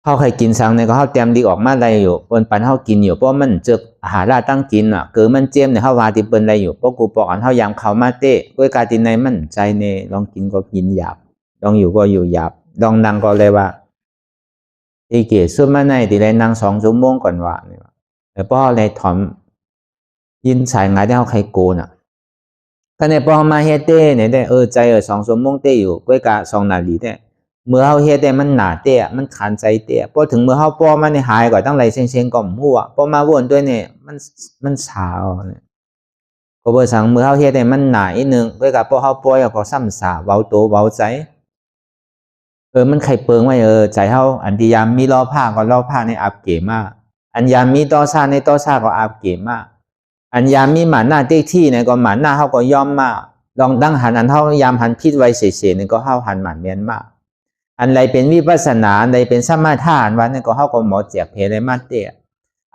เขาใครกินสังเนี่ยก็เขาเตรียมดีออกมาอะไรอยู่เปิ้นปันเขากินอยู่เพราะมันเจออาหารราตั้งกินเกิดมันเจียมเนี่ยเขาว่าที่เปิ้นอะไรอยู่เพราะกูปอกอันเขายามเขามาเต้ด้วยการตินในมันใจเนี่ยลองกินก็กินหยาบลองอยู่ก็อยู่หยาบลองนั่งก็เลยว่าอีเกียซุ่มมาในที่ไรนั่ง2 ชั่วโมงก่อนว่าเนี่ยเพราะอะไรถอมยินสายงานที่เขาใครโกนก็เนี่ยพอมาเฮ็ดเต้เนี่ยได้ใจ2 ชั่วโมงเต้อยู่ก้อยกะ2 นาทีเนี่ยเมื่อเขาเฮ็ดได้มันหนาเต้มันขันใจเต้พอถึงเมื่อเขาป้อมันในหายก่อนตั้งไรเชียงก่อมหัวพอมาวนด้วยเนี่ยมันสาวเนี่ยก็เบอร์สั่งเมื่อเขาเฮ็ดได้มันหนาอีกนึงก้อยกะพอเขาป้อยก็ซ้ำสาเว้าโตเว้าใจมันไข่เปิงไว้ใจเขาอันที่ยามมีล้อผ้าก็ล้อผ้าในอาบเก๋มากอันยามมีต่อซาในต่อซาก็อาบเก๋มากอันยามมีหมาหน้าเต็กที่เนี่ยก็หมาหน้าเขาก็ย่อมมากลองตั้งหันอันเท่ายามหันพิษไว้เสียเนี่ยก็เข้าหันหมันเมียนมากอันใดเป็นวิปัสสนาอันใดเป็นสมาธิอันวันเนี่ยก็เข้าก็หมอเจียกเพลมาเตะ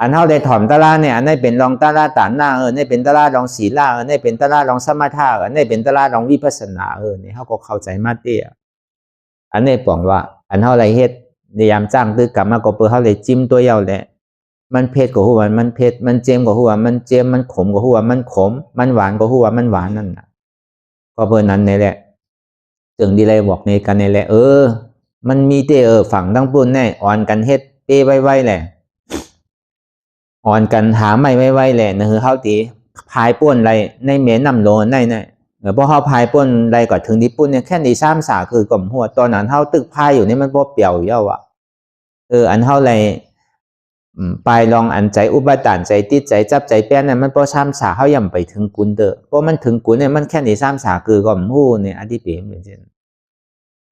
อันเท่าได้ถ่อมตะลาเนี่ยอันได้เป็นลองตะลาตานหน้าได้เป็นตะลาลองศีลาได้เป็นตะลาลองสมาธิได้เป็นตะลาลองวิปัสสนาเนี่ยเขาก็เข้าใจมาเตะ อันนี้บอกว่าอันเท่าไรเฮ็ดในยามจ้างตื้อกลับมาก็เปิดเท่าไรจิ้มตัวเยาแหละมันเผ็ดกว่าหัวมันเผ็ดมันเจมกว่าหัวมันเจมมันขมกว่าหัวมันขมมันหวานกว่าหัวมันหวานนั่นน่ะก็เปิดนั้นนี่แหละจึงดีเลยบอกในกันนี่แหละมันมีเตฝั่งทั้งปุ่นแน่อ่อนกันเฮ็ดเป้ไว้แหละอ่อนกันหาไม่ไว้แหละนะคือเฮาตีพายป่นไรในเมนำโลนในเพราะเฮาพายป่นไรก็ถึงญี่ปุ่นเนี่ยแค่ใน3 สาคือกล่อมหัวตอนนั้นเฮาตึกพายอยู่นี่มันบ่เปรี้ยวเยาอ่ะอันเฮาไรไปลองอันใจอุปทานใจติดใจจับใจแป้นเนี่ยมันบ่3 สาเฮาย่ำไปถึงกุนเด้อเพราะมันถึงกุนเนี่ยมันแค่ใน3 สาคือกล่อมหูเนี่ยอธิเปมเป็นเช่น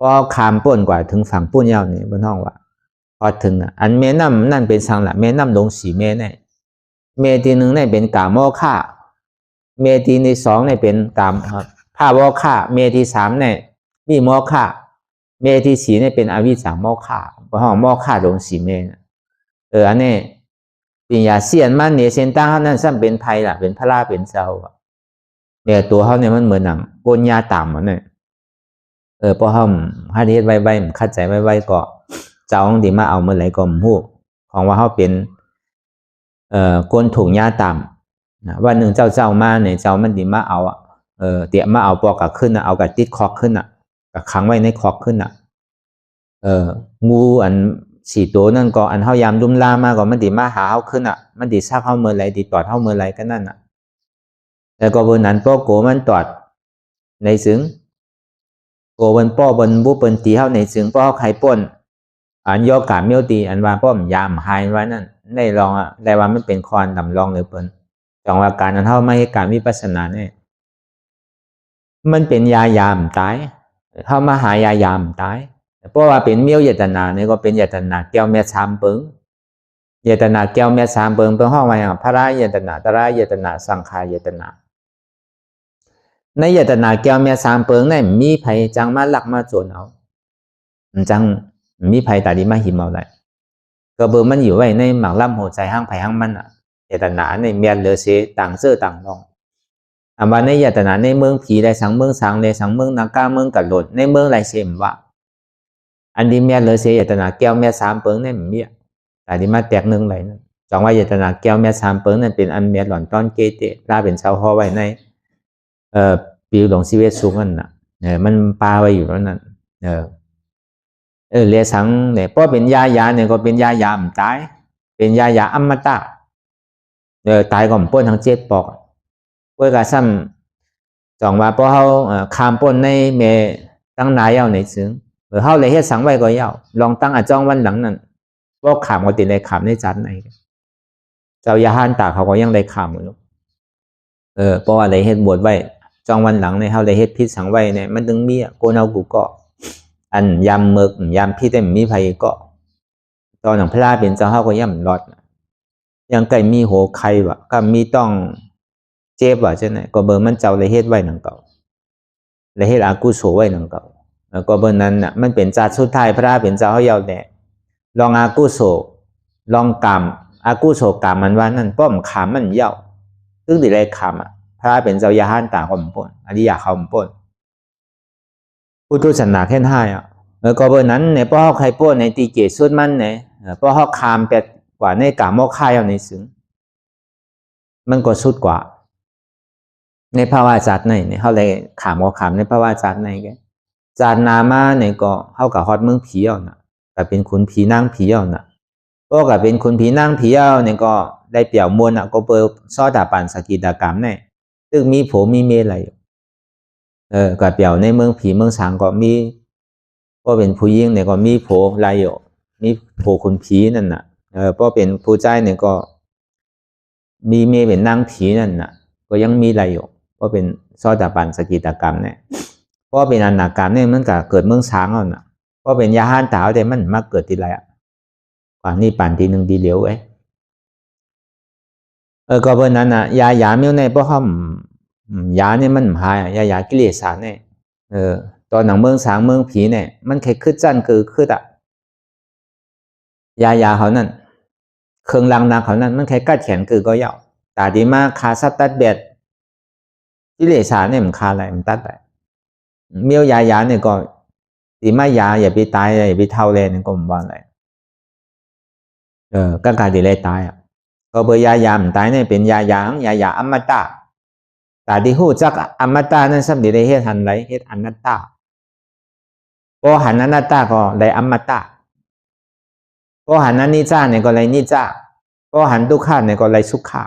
พอข้ามป่นกว่าถึงฝั่งปุ่นเยานี่บนห้องว่าพอถึงอันแม่น้ำนั่นเป็นสังละแม่น้ำลงสีแม่เนี่ยเมทีหนึ่งเนี่ยเป็นกาโมฆะเมทีที่2เนี่ยเป็นกามภาโมฆะเมที3เนี่ยวิโมฆะเมที4เนี่ยเป็นอวิชชาโมฆะเพราะห้องโมฆะลงสีแม่อันนี้ปัญญาเสียนมันเนี่ยเส้นตั้งเขานั่นซ้ำเป็นไพ่ละเป็นพระราเป็นเจ้าเนี่ยตัวเขาเนี่ยมันเหมือนหนังโกนยาต่ำมันเนี่ยพอเขาฮัดเฮ็ดไว้ๆคัดใจไว้ๆก็เจ้าองค์ที่มาเอาเมื่อไหร่ก็หูของว่าเขาเป็นโกนถุงยาต่ำนะวันหนึ่งเจ้ามาเนี่ยเจ้ามันดีมาเอาเตี่ยมาเอาปอกกับขึ้นเอากับติดคอกขึ้นกับขังไว้ในคอกขึ้นงูอัน4 ตัวนั่นก็อันเฮายามดุมลามาก็มันดีมาหาเฮาขึ้นมันดีซักเฮาเมื่อไหร่ดีตอดเฮาเมื่อไหร่ก็นั่นแล้วก็บนนั้นป้อโกมันตอดในซึ้งโกบนป้อบนบุปนตีเฮาในซึ้งป้อไข่ป่นอันยอกาเมียวตีอันว่าป้อมยามหายว่านั่นได้ลองได้ว่ามันเป็นคอนดำลองเลยเปิ้นจังว่าการนั้นเฮาไม่ให้การวิปัสสนาเนี่ยมันเป็นยายามตายเฮามาหายายามตายเพราะว่าเป็นเมียวเยตนาเนี่ยก็เป็นเยตนาแก้วแม่3 เปิงเยตนาแก้วแม่3 เปิงเป็นห้องไว้พระราเยตนาตระเยตนาสังขารเยตนาในเยตนาแก้วแม่3 เปิงเนี่ยมีไผจังมาลักมาโจรเอาจังมีไผตาดีมาหิมเอาได้ก็เบอร์มันอยู่ไว้ในหมากล่ำหัวใจห้างไผห้างมันเยตนาในเมียนเลเสต่างเสื้อต่างรองอันว่าในเยตนาในเมืองผีได้สังเมืองสังเลยสังเมืองนากาเมืองกัดหลดในเมืองไรเสมว่าอันที่เมียเลยเสียเยตนาแก้วเมีย3 เปิงเนี่ยมันเมียแต่ที่มาแตกหนึ่งไหลนั่นจังว่าเยตนาแก้วเมีย3 เปิงนั่นเป็นอันเมียหล่อนต้อนเกเตลาเป็นชาวฮอไว้ในปิวหลงชีวิตสูงนั่นมันปลาไว้อยู่แล้วนั่นเรียสังเนี่ยเพราะเป็นยาเนี่ยก็เป็นยามตายเป็นยาอมตะตายก่อนป้นทั้ง7 ปอกเพื่อกระซ้ำจังว่าเพราะเขาคามป้นในเมตั้งนายเอาในซึ้งเฮาเลยเฮ็ดสังไว้ก็ยาวลองตั้งจ้องวันหลังนั่นบ่ขามก็ติได้ขามในจันไหนเจ้ายาหานตาเขาก็ยังได้ขามอยู่เพราะว่าเลยเฮ็ดบวชไว้จ้องวันหลังในเฮาเลยเฮ็ดพิษสังไว้เนี่ยมันถึงมีโกนเอากูก็อันยามมึกยามพี่แต่มีไผก็ตอนหนังพระราเป็นเจ้าเฮาก็ย่ำรอดยังไก่มีโหไข่ว่ะก็มีต้องเจ็บว่าจังได๋ก็เบิ่มันเจ้าเลยเฮ็ดไว้นั่นเก่าเลยเฮ็ดอากุโสไว้นั่นเก่าก็เบอร์นั้นมันเป็นจาสุดท้ายพระเป็นเจ้าเขาเยาว์แน่ลองอากุโสลองกรรมอากุโสกรรมมันว่านั่นป้อมขามมันเยาว์ซึ่งติได้ขามพระเป็นเจ้ายาหันตาขมปนอริยาขมปนพุทธศาสนาแค่5ก็เบอร์นั้นเนี่ยป้อใครป้นในตีเกศสุดมันเนี่ยป้อเขาขามเป็ดกว่าในกามโมฆะเอาในซึ้งมันก็สุดกว่าในภาวะจัดในเขาเลยขามก็ขามในภาวะจัดในแกจานนามาเนี่ยก็เท่ากับฮอดเมืองผีเอาแต่เป็นขุนผีนางผีเอาก็กับเป็นขุนผีนางผีเอาเนี่ยก็ได้เปี่ยวมวลก็เปิดซอดาปันสกิดากรรมเนี่ยซึ่งมีโผมีเมอะไรกับเปี่ยวในเมืองผีเมืองสางก็มีก็เป็นผู้หญิงเนี่ยก็มีโผลายอยู่มีโผขุนผีนั่นก็เป็นผู้ใจเนี่ยก็มีเมเป็นนางผีนั่นก็ยังมีอะไรอยู่ก็เป็นซอดาปันสกิดากรรมเนี่ยเพราะเป็นอนาการเนี่ยมันก็เกิดเมืองช้างเอาเพราะเป็นยาหันตาแต่มันมาเกิดทีไรกว่านี่ปั่นทีหนึ่งดีเหลียวก็เพราะนั้นยาเมียวในเพราะห้อมยาเนี่ยมันหายยากิเลสเนี่ยตอนหนังเมืองช้างเมืองผีเนี่ยมันแค่ขึ้นจันคือขึ้นยาเขานั่นเครื่องรังนาเขานั่นมันแค่กัดแขนคือก็ยาวแต่ดีมากคาซับตัดเบ็ดกิเลสเนี่ยมันคาอะไรมันตัดไปเมียวยาเนี่ยก็ ตีไม่ยาอย่าไปตายอย่าไปเท่าเลยนั่นก็ไม่ว่าอะไรก็การที่เลยตายก็เบอร์ยามันตายเนี่ยเป็นยาอมตะแต่ที่หูจักอมตะนั่นสัมดีได้เฮ็ดหันไรเฮ็ดอนัตตาพอหันอนัตตาก็ได้อมตะพอหันอนิจจาเนี่ยก็ได้นิจจาพอหันทุกขาเนี่ยก็ได้สุขะ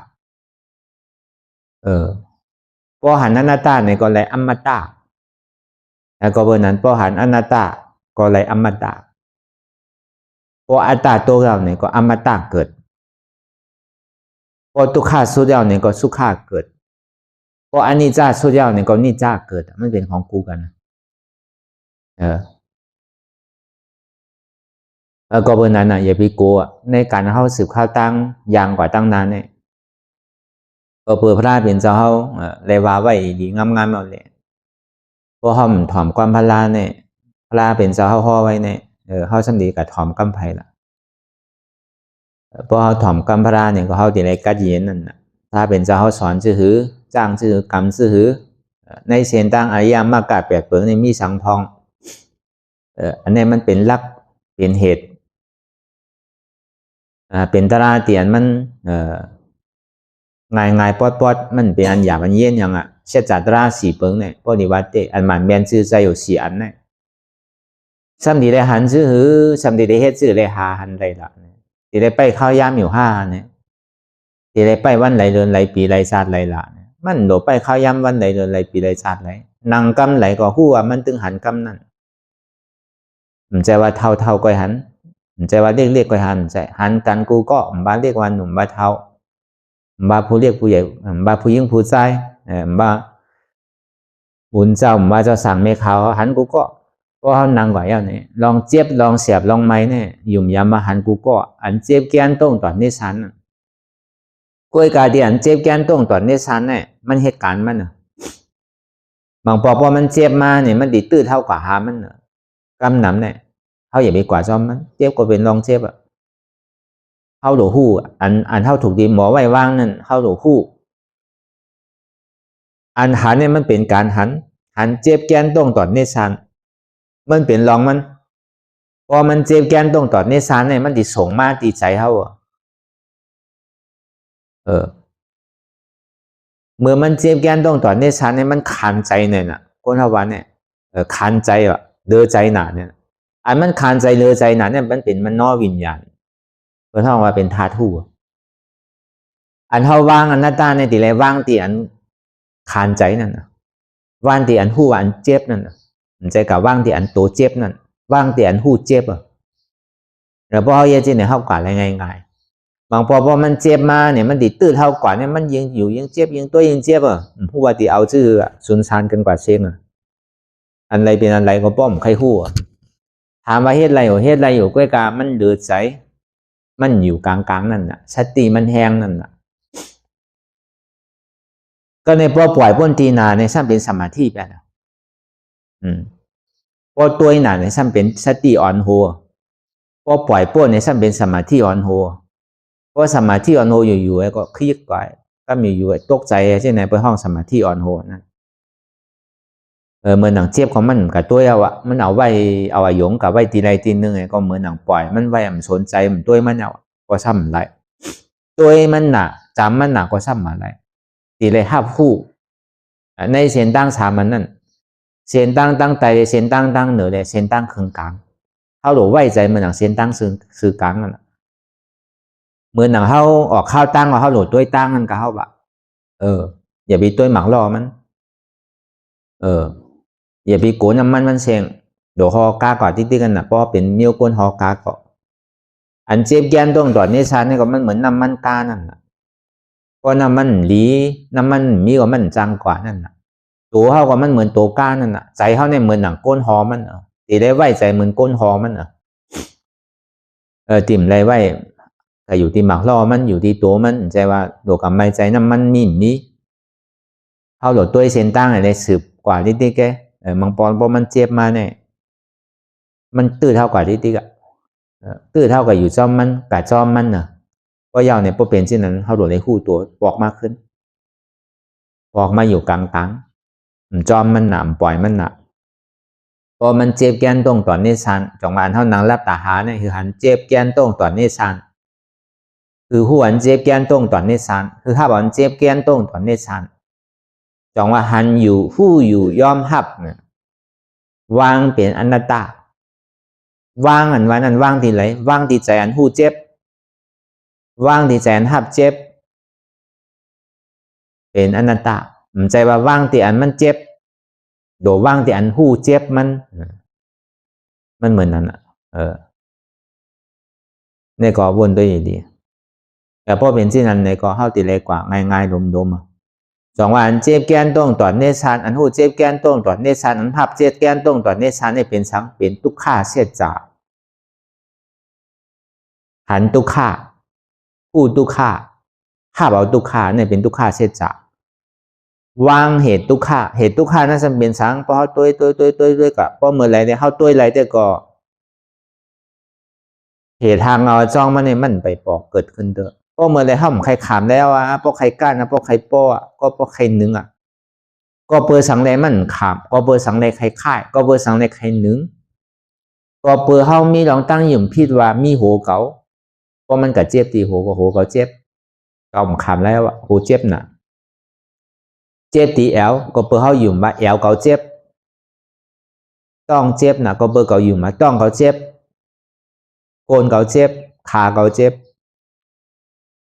พอหันอนัตตาเนี่ยก็ได้อมตะแล้วก็เบอร์นั้นพอหันอนัตตาก็ได้อมตะพออัตตาตัวเราเนี่ยก็อมตะเกิดพอทุกขาสุดแล้วเนี่ยก็สุขะเกิดพออนิจจาสุดแล้วเนี่ยก็นิจจาเกิดมันเป็นของกูกันแล้วก็เบอร์นั้นอย่าไปกลัวในการเข้าสืบข้าวตั้งยางกว่าตั้งนานเนี่ยก็เปิดพระเป็นเจ้าเขาเลยว่าไว้ดีงามๆเอาเลยพอเขาถ่อมความพลาเนี่ยพระเป็นเจ้าเขาห่อไว้เนี่ยเขาสำดีกับถ่อมกำไพละพอเขาถ่อมกำพระเนี่ยก็เขาตีไรกัดเย็นนั่นถ้าเป็นเจ้าเขาสอนชื่อหือจ้างชื่อกรรมชื่อหือในเส้นตั้งอริยมรรคแปดเปลือกในมีสังพองอันนี้มันเป็นลักเป็นเหตุเป็นตราเตียนมันง่ายปอดมันเป็นอันหยาบอันเย็นอย่างเช่นจัตราสี่เปิงเนี่ยพอดีวัดเตอันมันเมียนชื่อใจอยู่สี่อันเนี่ยสัมดีได้หันชื่อหือสัมดีได้เฮ็ดชื่อได้หาหันไรละดีได้ไปเข้ายามอยู่ห้าเนี่ยดีได้ไปวันไหลเดือนไหลปีไหลชาติไหลละมันโดไปเข้ายามวันไหลเดือนไหลปีไหลชาติไหลนั่งกำไหลก็หู้ว่ามันตึงหันกำนั่นมันใจว่าเท่าก็หันมันใจว่าเรียกก็หันใจหันกันกูก็บ้าเรียกว่าหนุ่มบ้าเท่าบ้าผู้เรียกผู้ใหญ่บ้าผู้ยิ่งผู้ใจบ้าบุญเจ้าบ้าเจ้าสั่งไม่เขาหันกูก็เขานั่งก่อนเนี่ยลองเจ็บลองเสียบลองไม้เนี่ยยุ่มยำมาหันกูก็อันเจ็บแกนต้งตอนนี้สันกล้วยกาเดียนเจ็บแกนต้งตอนนี้สันเนี่ยมันเหตุการณ์มันบางพอมันเจ็บมาเนี่ยมันดีตื้อเท่ากับหามันกำหนำเนี่ยเขาอย่าไปกว่าจอมมันเจ็บก็เป็นลองเจ็บเขาหลวหูอันเท่าถูกดีหมอไว้ว่างนั่นเขาหลวหูอันหันเนี่ยมันเป็นการหันเจ็บแกนต้งตอนนี้สันมันเป็นลองมันพอมันเจ็บแกนตรงตอดในซานเนี่ยมันติส่งมาตีใจเขาเมื่อมันเจ็บแกนตรงตอดในซานเนี่ยมันคันใจเนี่ยนะคนเฮาวันเนี่ยคันใจเดือใจหนาเนี่ยอันมันคันใจเดือใจหนาเนี่ยมันเป็นมันนอวิญญาณเพราะเฮาว่าเป็นธาตุหูอันเฮาวางอันหน้าตาในตีไรวางตีอันคันใจนั่นวางตีอันหูอันเจ็บนั่นมันใจกับว่างที่อันโตเจ็บนั่นว่างที่อันหูเจ็บแล้วพอเขาเยอะจริงเนี่ยเข้ากว่าอะไรง่ายบางพอมันเจ็บมาเนี่ยมันติดตื้อเท่ากว่าเนี่ยมันยังอยู่ยังเจ็บยังตัวยังเจ็บผู้ว่าที่เอาชื่อสุนทานกันกว่าเชงอันไรเป็นอันไรก็ป้อมใครหู้ถามว่าเฮ็ดไรอยู่ก้อยกามันเดือดใสมันอยู่กลางนั่นสติมันแห้งนั่นก็ในพอปล่อยพ้นทีนาในซ้ำเป็นสมาธิไปพอตัวหนาในซ้ำเป็นสติอ่อนหัวพอปล่อยป้นในซ้ำเป็นสมาธิอ่อนหัวพอสมาธิอ่อนหัวอยู่ๆก็คลิกก่อยก็มีอยู่ตกใจใช่ไหมไปห้องสมาธิอ่อนหัวนั่นเหมือนหนังเจี๊ยบของมันกับตัวมันเอาไว้เอาหยงกับไว้ทีไรทีนึงก็เหมือนหนังปล่อยมันไว้มันสนใจมันตัวมันก็ซ้ำไรตัวมันหนาจำมันหนาก็ซ้ำอะไรทีไรห้าคู่ในเส้นตั้งสามันนั่นเส้นตั้งไตเส้นตั้งเหนือเลยเส้นตั้งเครื่องกลางเขาหลวไว้ใจมันหนังเส้นตั้งซื้อกลางนั่นเหมือนหนังเขาออกข้าวตั้งเขาหลวตัวตั้งนั่นกับเขาบะอย่าไปตัวหมักล่อมันอย่าไปโกนน้ำมันเสียงเดี๋ยวหอกาก่อนติ๊กกันนะเพราะเป็นเมียวก้นหอกาก่อนอันเจ็บแกนตรงตอนนี้ชันนี่ก็มันเหมือนน้ำมันกานั่นเพราะน้ำมันหลีน้ำมันมีกว่ามันจังกว่านั่นตัวเขาก็มันเหมือนตัวก้านั่นใจเขาเนี่ยเหมือนหนังก้นหอมันตีได้ไว้ใจเหมือนก้นหอมันติ่มไรไว้แต่อยู่ที่หมักล่อมันอยู่ที่ตัวมันใจว่าโดกับไม่ใจน้ำมันมีเขาหลดตัวเส้นตั้งอะไรสืบกว่าที่ติ๊กแกบางปอนพอมันเจ็บมาเนี่ยมันตื้อเท่ากว่าที่ติ๊กตื้อเท่ากับอยู่จอมมันกับจอมมันก็ยาวเนี่ยพอเป็นเช่นนั้นเขาหลดในคู่ตัวปอกมากขึ้นปอกมาอยู่กลางจอมมันหนามปล่อยมัน พอมันเจ็บแกนตรงตอนนี้ชันจังหวะเท่านั้นรับตาหาเนี่ยคือหันเจ็บแกนตรงตอนนี้ชันคือหัวเจ็บแกนตรงตอนนี้ชันคือถ้าบอกเจ็บแกนตรงตอนนี้ชันจังว่าหันอยู่ผู้อยู่ยอมหับเนี่ยวางเป็นอนัตตาวางอันวันนั้นวางที่ไหนวางที่ใจอันผู้เจ็บวางที่ใจอันหับเจ็บเป็นอนัตตาไม่ใจว่าวางที่อันมันเจ็บโดวางที่อันผู้เจ็บมันเหมือนนั้นในก่อวนตัวดีแต่พอเป็นที่นั้นในก่อเข้าตีเล็กกว่าง่ายๆดมๆสองว่าอันเจ็บแกนตรงตอนเนชานอันหูเจ็บแกนตรงตอนเนชานอันภาพเจ็บแกนตรงตอนเนชานนี่เป็นสังเป็นทุกข้าเสียจ่าหันทุกข้าผู้ทุกข้าภาพเอาทุกข้าเนี่ยเป็นทุกข้าเสียจ่าวางเหตุทุกข้าเหตุทุกข้านั่นจะเป็นสังเพราะเขาตัวกับเพราะเมื่อไรเนี่ยเขาตัวไรแต่ก็เหตุทางเอาจ้องมันเนี่ยมันไปปอกเกิดขึ้นเถอะเพราะเมื่อไรเขาใครขามแล้วเพราะใครก้านเพราะใครป้อก็เพราะใครนึงก็เปิดสังใดมันขามก็เปิดสังใดใครค่ายก็เปิดสังใดใครนึงก็เปิดเขามีลองตั้งหยุ่มพิดว่ามีโหเก๋าเพราะมันกับเจ็บตีโหก็โหเก๋าเจ็บเก๋าขามแล้วโหเจ็บน่ะเจ็บตีแอลก็เปิดเขาหยุ่มว่าแอลเก๋าเจ็บต้องเจ็บน่ะก็เปิดเก๋าหยุ่มว่าต้องเก๋าเจ็บโกนเก๋าเจ็บขาเก๋าเจ็บ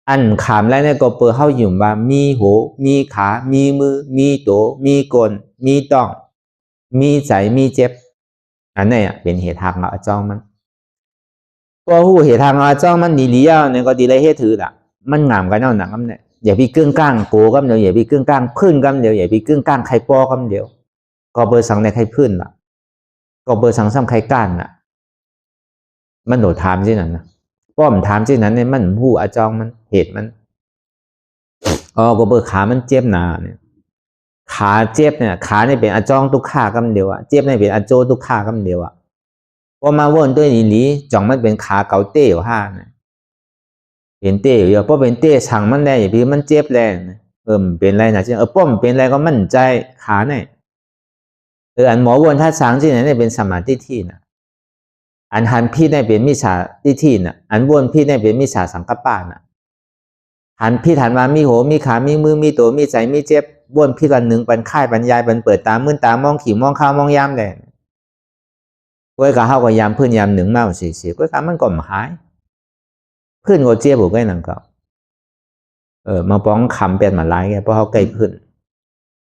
อันขามแล้วเนี่ยก็เปิดเข้าหยุ่มว่ามีโหมีขามีมือมีโตมีโกนมีต้องมีใจมีเจ็บอันนี้เป็นเหตุทางเอาจ้องมันตัวหูเหตุทางเอาจ้องมันดีเลี้ยวเนี่ยก็ดีเลยเหตุถือละมันงามกันเอาหนังกันเนี่ยอย่าไปกึ่งกลางโกกันเดียวอย่าไปกึ่งกลางพื้นกันเดียวอย่าไปกึ่งกลางใครปอกันเดียวก็เปิดสังในใครพื้นละก็เปิดสังซ้ำใครก้านน่ะมันโดดถามที่นั่นนะป้อมถามที่นั้นเนี่ยมันหูอาจองมันเหตุมันก็เปิดขามันเจ็บหนาเนี่ยขาเจ็บเนี่ยขาเนี่ยเป็นอาจองทุกข้ากำเดียวเจ็บเนี่ยเป็นอาโจทุกข้ากำเดียวพอมาวนด้วยหลีจ่องมันเป็นขาเกาเต้อยู่ห้าเนี่ยเป็นเต้อยู่เพราะเป็นเต้สั่งมันได้อย่างพี่มันเจ็บแรงเป็นไรนะป้อมเป็นไรก็มั่นใจขาเนี่ยอันหมอวนท่าสั่งที่ไหนเนี่ยเป็นสมาธิที่นะอันหันพี่ได้เป็นมิจฉาทิฏฐิน่ะอันวนพี่ได้เป็นมิจฉาสังกัปปะน่ะหันพี่หันมามีโหมีขามีมือมีตัวมีใจมีเจ็บวนพี่กันหนึ่งเป็นค่ายบรรยายเป็นเปิดตามื่นตามองขี่มองข้าวมองยามเลยก้อยกะเข้ากับยามพื้นยามหนึ่งมาสี่ก้อยกะมันก็หายพื้นก็เจ็บบุกไอ้นั่นก็มาป้องคำเป็นมาไล่ไงเพราะเขาใกล้พื้น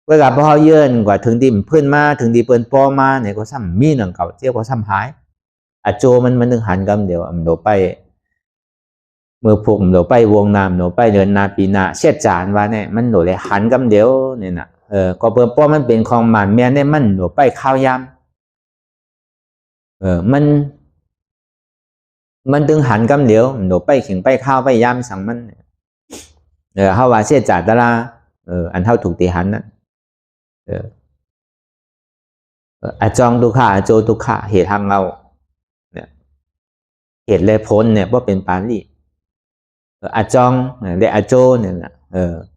ก้อยกะเพราเขาเยื่นกว่าถึงดิมพื้นมาถึงดีเปิลปอมาเนี่ยก็ซ้ำมีนั่นเก่าเจ็บก็ซ้ำหายอาโจมันถึงหันกำเดียวมันโดไปเมื่อพวกมันโดไปวงน้ำโดไปเดินนาปีนาเช็ดจานว่าเนี่ยมันโดเลยหันกำเดียวเนี่ยนะก็เปิดป้อมันเป็นของมันแม่เนี่ยมันโดไปข้าวยำมันถึงหันกำเดียวโดไปขิงไปข้าวไปยำสั่งมันเฮาว่าเช็ดจานตะลาอันเท่าถูกตีหันนั่นอาจองทุกขาอาโจทุกขาเหตุทางเราเหตุและผลเนี่ยว่าเป็นปาลีอาจองและอาโจเนี่ยนะ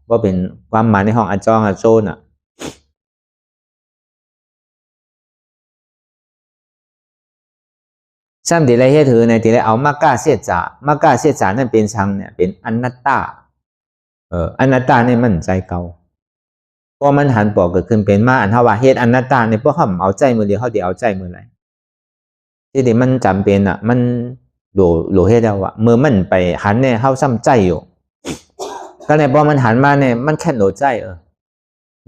ว่าเป็นความหมายในห้องอาจองอาโจน่ะซ้ำทีไรให้ถือในทีไรเอามากาเสียจ่ามากาเสียจ่านั่นเป็นชังเนี่ยเป็นอนัตตาอนัตตาเนี่ยมันใจเก่าพอมันหันปอกเกิดขึ้นเป็นมาอันเท่าว่าเหตุอนัตตาเนี่ยพวกเขาเอาใจมือเดียวเขาเดี๋ยวเอาใจมือไรที่นี่มันจำเป็นมันโหลเฮ็ดแล้วเมื่อมันไปหันเนี่ยเข้าซ้ำใจอยู่ก็ในพอมันหันมาเนี่ยมันแค่โหลใจ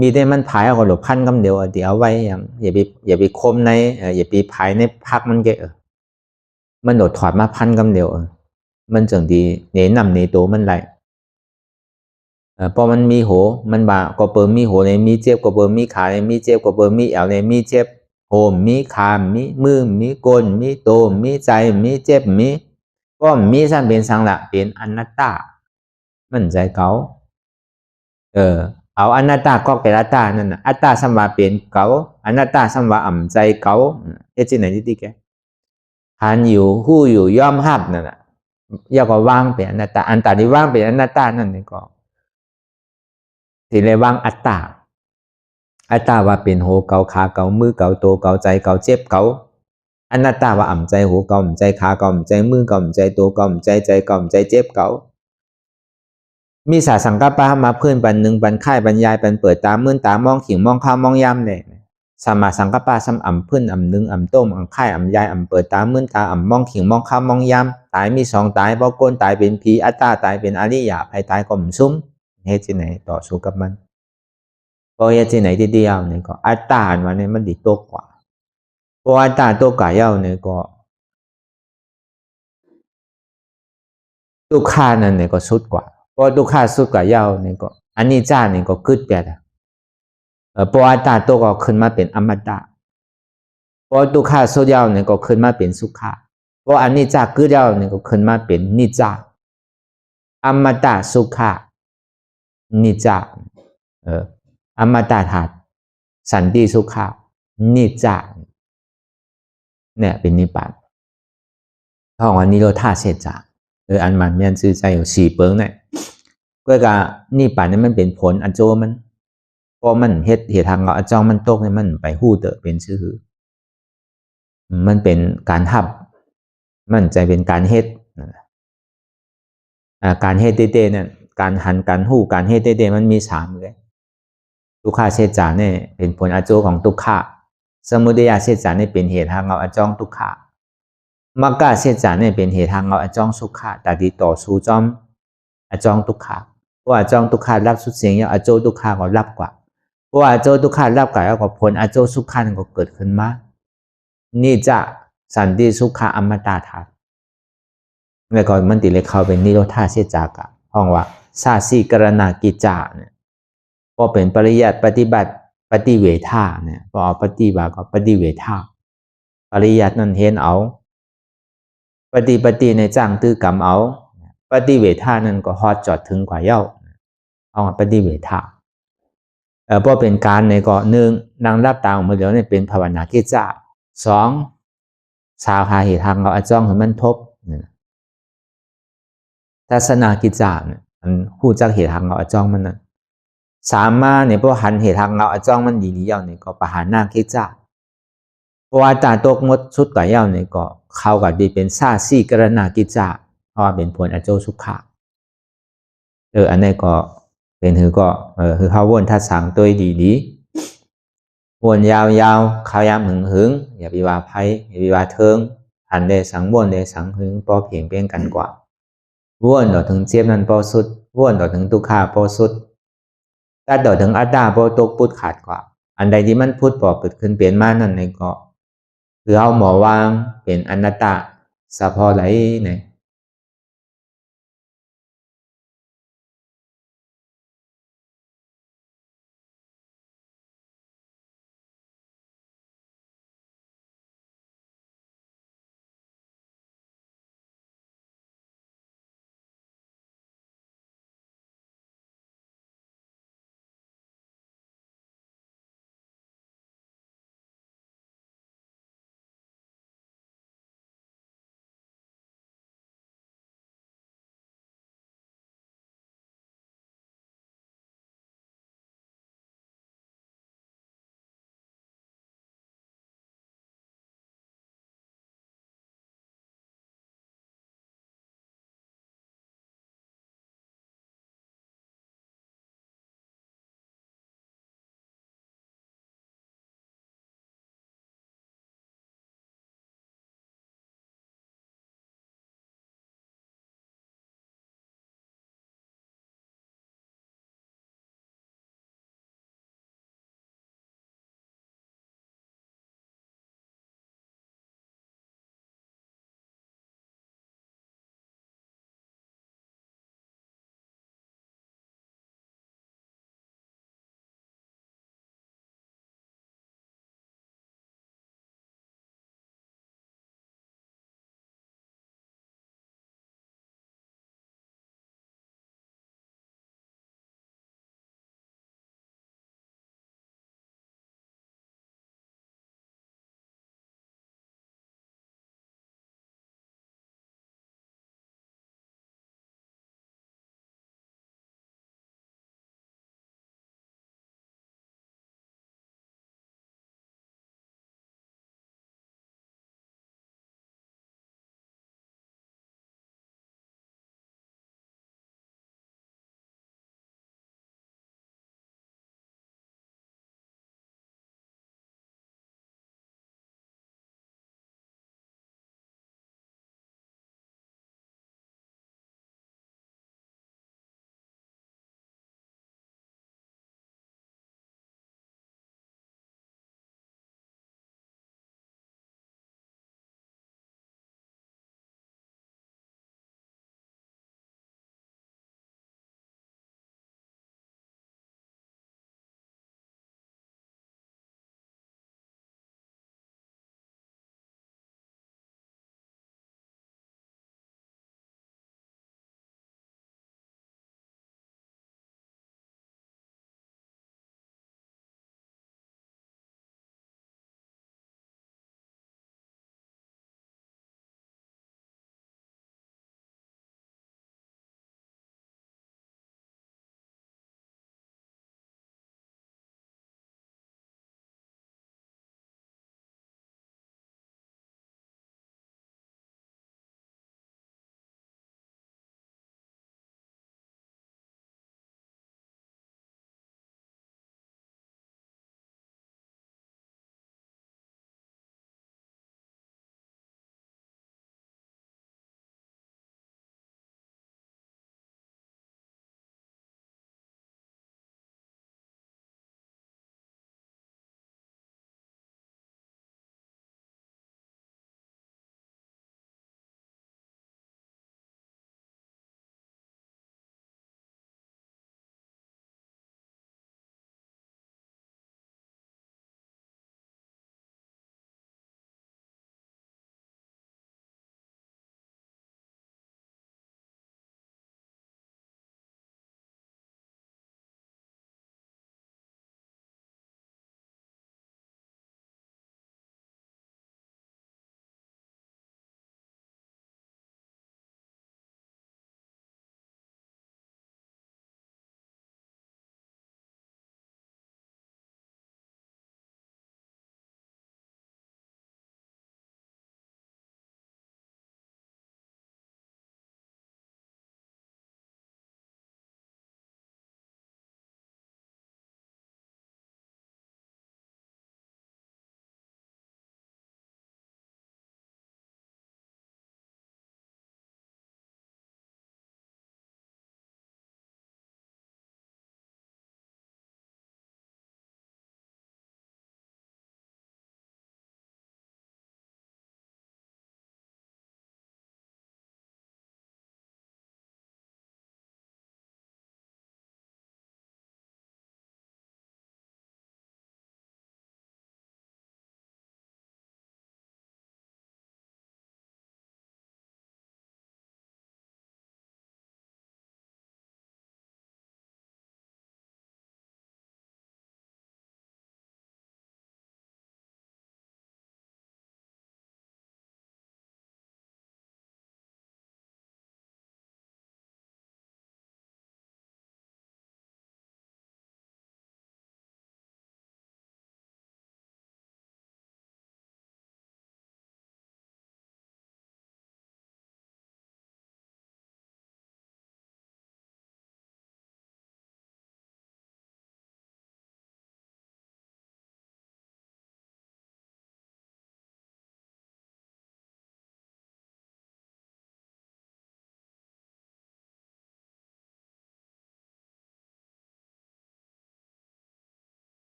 มีได้มันผายเอาโหลพันกำเดียวเดี๋ยวไว้อย่างอย่าไปคมในอย่าไปผายในพักมันแกมันโหลถอดมาพันกำเดียวมันจังดีเนนำในตัวมันไหลพอมันมีโหมันบาก็เปิดมีโหในมีเจ็บก็เปิดมีขาในมีเจ็บก็เปิดมีแอวในมีเจ็บโหมมีขามมีมือมีก้นมีโตมีใจมีเจ็บมีก็มีสั้นเป็นสังละเป็นอนัตตามันใจเขาเอาอนัตตาก็เป็นอัตตานั่นอัตตาสัมวาเป็นเขาอนัตตาสัมวาอ่ำใจเขาที่ไหนที่แกหันอยู่หู้อยู่ย่อมหับนั่นแหละย่อก็ว่างเป็นอนัตตาอันตาที่ว่างเป็นอนัตตานั่นนี่ก็ที่เรียกว่างอัตตา อัตตาว่าเป็นหูเกาขาเกามือเกาตัวเกาใจเกาเจ็บเกาอนัตตาว่าอ่ำใจหูเกาอ่ำใจขาเกาอ่ำใจมือเกาอ่ำใจตัวเกาอ่ำใจใจเกาอ่ำใจเจ็บเกามีสาสังกัปปะมาเพื่อนปันหนึ่งปันค่ายปันยายปันเปิดตามื่นตามองขิงมองข้าวมองยำเนี่ยสมาสังกัปปะซ้ำอ่ำเพื่อนอ่ำหนึ่งอ่ำต้มอ่ำค่ายอ่ำยายอ่ำเปิดตามื่นตาอ่ำมองขิงมองข้าวมองยำตายมีสองตายบ่ก้นตายเป็นผีอัตตาตายเป็นอริยะภัยตายก็มซุ้มเฮ็ดที่ไหนต่อสู้กับมันพอเฮ็ดที่ไหนที่เดียวเนี่ยก็อัตตาวันนี้มันดีโตกว่าพออัตตาโตกว่าเย้าเนี่ยก็ทุกขานั่นเนี่ยก็สุดกว่าพอทุกขาสุดกว่าเย้าเนี่ยก็อันนี้จ้าเนี่ยก็กึดเปียดพออัตตาโตก็ขึ้นมาเป็นอมตะพอทุกขาสุดเย้าเนี่ยก็ขึ้นมาเป็นสุขะพออันนี้จ้ากึดเย้าเนี่ยก็ขึ้นมาเป็นนิจจาอมตะสุขะนิจจาอมตะธาตุสันติสุขะนิจจาเนี่ยเป็นนิพพานท่องว่านิโรธาเสจาอันมันเมียนซื่อใจอยู่สี่เปิงเนี่ยก็กะนิพพานนี่มันเป็นผลอันโจมันพอมันเฮ็ดเหตุทางเราอันจ้องมันตกเนี่ยมันไปหู้เตอเป็นชื่อมันเป็นการทับมันใจเป็นการเฮ็ดการเฮ็ดเต้ๆเนี่ยการหันการหู้การเฮ็ดเต้ๆมันมีสามเลยทุกขาเสจาเนี่ยเป็นผลอันโจของทุกขะสมุทัยเสจาเนี่ยเป็นเหตุทางเราอันจ้องทุกขะมรรคเสจาเนี่ยเป็นเหตุทางเราอันจ้องสุขะแต่ดีต่อสู้จอมอันจ้องทุกขะเพราะอันจ้องทุกขะรับสุดเสียงอย่างอันโจทุกขะก็รับกว่าเพราะอันโจทุกขะรับกว่าแล้วก็ผลอันโจสุขะก็เกิดขึ้นมานี่จะสันติสุขะอมตะธาตุแล้วก็มันติเลยเข้าเป็นนิโรธาเสจากะห้องว่าสาสีกรณากิจจาเนี่ยพอเป็นปริยัติปฏิบัติปฏิเวทาเนี่ยพอเอาปฏิบัติก็ปฏิเวทาปริยัตินั่นเห็นเอาปฏิในจ้างตื้อกรรมเอาปฏิเวทานั่นก็ฮอดจอดถึงกว่าเย้าเอาปฏิเวทาเพราะเป็นการในก็หนึ่งนางรับตาออกมาเดี๋ยวเนี่ยเป็นภาวนากิจจาสองสาวหาเหตุทางเราอาจ้องให้มันทบทัศนากิจจาเนี่ยมันหู้จักเหตุทางเราอาจ้องมันนะสามมาเนี่ยเพราะหันเหตุทางเราอาจ้องมันดีๆเย้าเนี่ยก็ประหารหน้ากิจจาเพราะว่าตาตกมดสุดกับเย้าเนี่ยก็เข้ากับดีเป็นซาซี่กรณากิจจาเพราะว่าเป็นผลอโจสุขะอันนี้ก็เป็นคือก็คือเขาวนทัศสังตัวดีวนยาวๆเขายามหึงอย่าไปว่าไพ่อย่าไปว่าเทิงหันได้สังวนได้สังหึงพอเพียงเพียงกันกว่าวนต่อถึงเจ็บนั้นพอสุดวนต่อถึงทุกขาพอสุดถ้าต่อถึงอัตตาพอตกพุทธขาดกว่าอันใดที่มันพุทธปอเกิดขึ้นเปลี่ยนมานั่นในก็คือเอาหมอวางเป็นอนัตตาสะพอไหลเนี่ย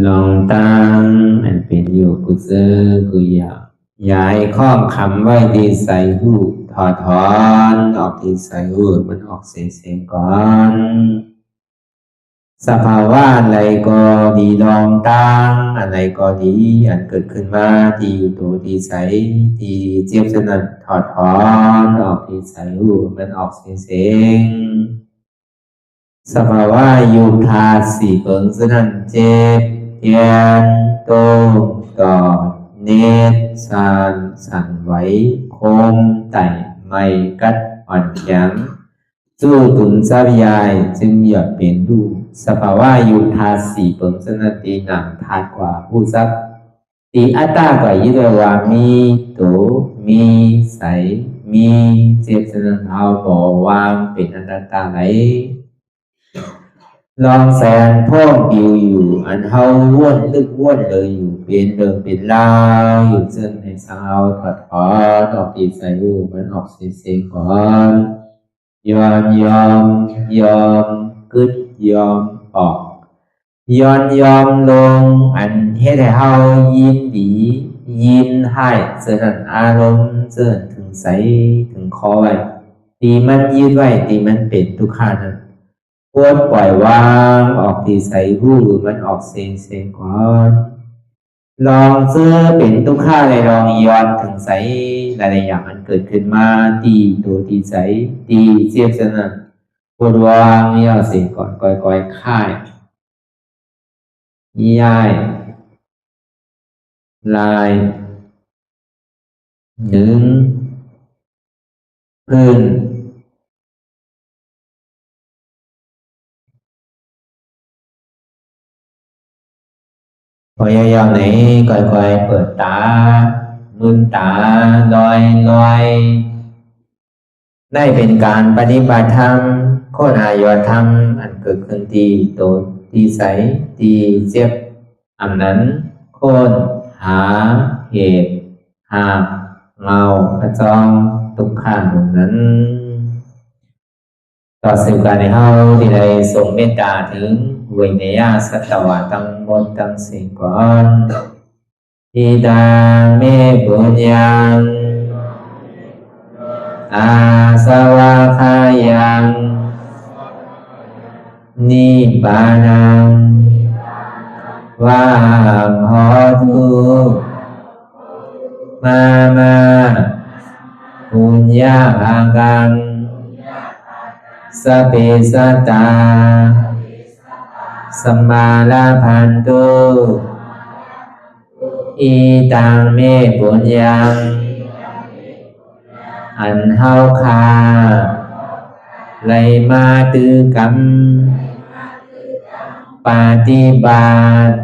ลองตั้งอันเป็นอยู่กุเซอกุยาย้ายข้องคำไว้ที่ใส่หูถอดถอนออกที่ใส่หูมันออกเสียงก่อนสภาวะอะไรก็ดีลองตั้งอะไรก็ดีอันเกิดขึ้นมาที่อยู่ตัวที่ใส่ที่เจี๊ยบสนั่นถอดถอนออกที่ใส่หูมันออกเสียงสภาวะยุทธาสีเปิงสนั่นเจ็บเทียนโตกอดเนตสานสั่นไหวโคมไต่ไม่กัดอ่อนแข็งสู้ตุนทรัพยายจึงอยากเป็นดูสภาวะยุทธาสีเปิงสนั่นตีหนังทาดกว่าผู้ทรัพย์ตีอัตตากว่ายึดว่ามีโตมีใสมีเจ็บสนั่นเอาบ่วางเป็นอนัตตาไหลลองแสนพ่องปิวอยู่อันเฮาว่นลึกว่นเลยอยู่เป็นเดิมเป็นลาวอยู่ซึ่งในสาวถอดถอนออกตีใส่หูมันออกเสียงก่อนยอมกึดยอมออกยอมลงอันเฮ็ดให้เฮายินดียินให้เสื่อมอารมณ์เสื่อมถึงใสถึงคอไว้ตีมันยืดไว้ตีมันเป็นทุกขานั้นปวดปล่อยวางออกที่ใส่หูมันออกเสียงก่อนลองเสื้อเป็นทุกข้าเลยลองย้อนถึงใสหลายๆอย่างมันเกิดขึ้นมาตีตัวตีใสตีเจียบสนั่นปวดวางย่อเสียงก่อนก่อยค่ายย้ายลายหนึ่งพื้นพยายามไหนก่อยเปิดตาลืมตาลอยได้เป็นการปฏิบัติธรรมโคตรอายธรรมอันเกิดขึ้นที่โตที่ใสที่เจ็บอันนั้นโคนหาเหตุหาเงาพระจองทุกขันนั้นต่อสื่อการในเฮาที่ได้ส่งเมตตาถึงวิเนยสัตวะตั้งหมดตั้งสิ่งก่อนอิดาเมบุญยังอาสวะคายังนิบานังวาหอตุมาปุญญาภากังสเปสัตตาสมาลาพันตุอีตังเมปุญญังอันเฮาคาไลมาตือกรรมปฏิบัติ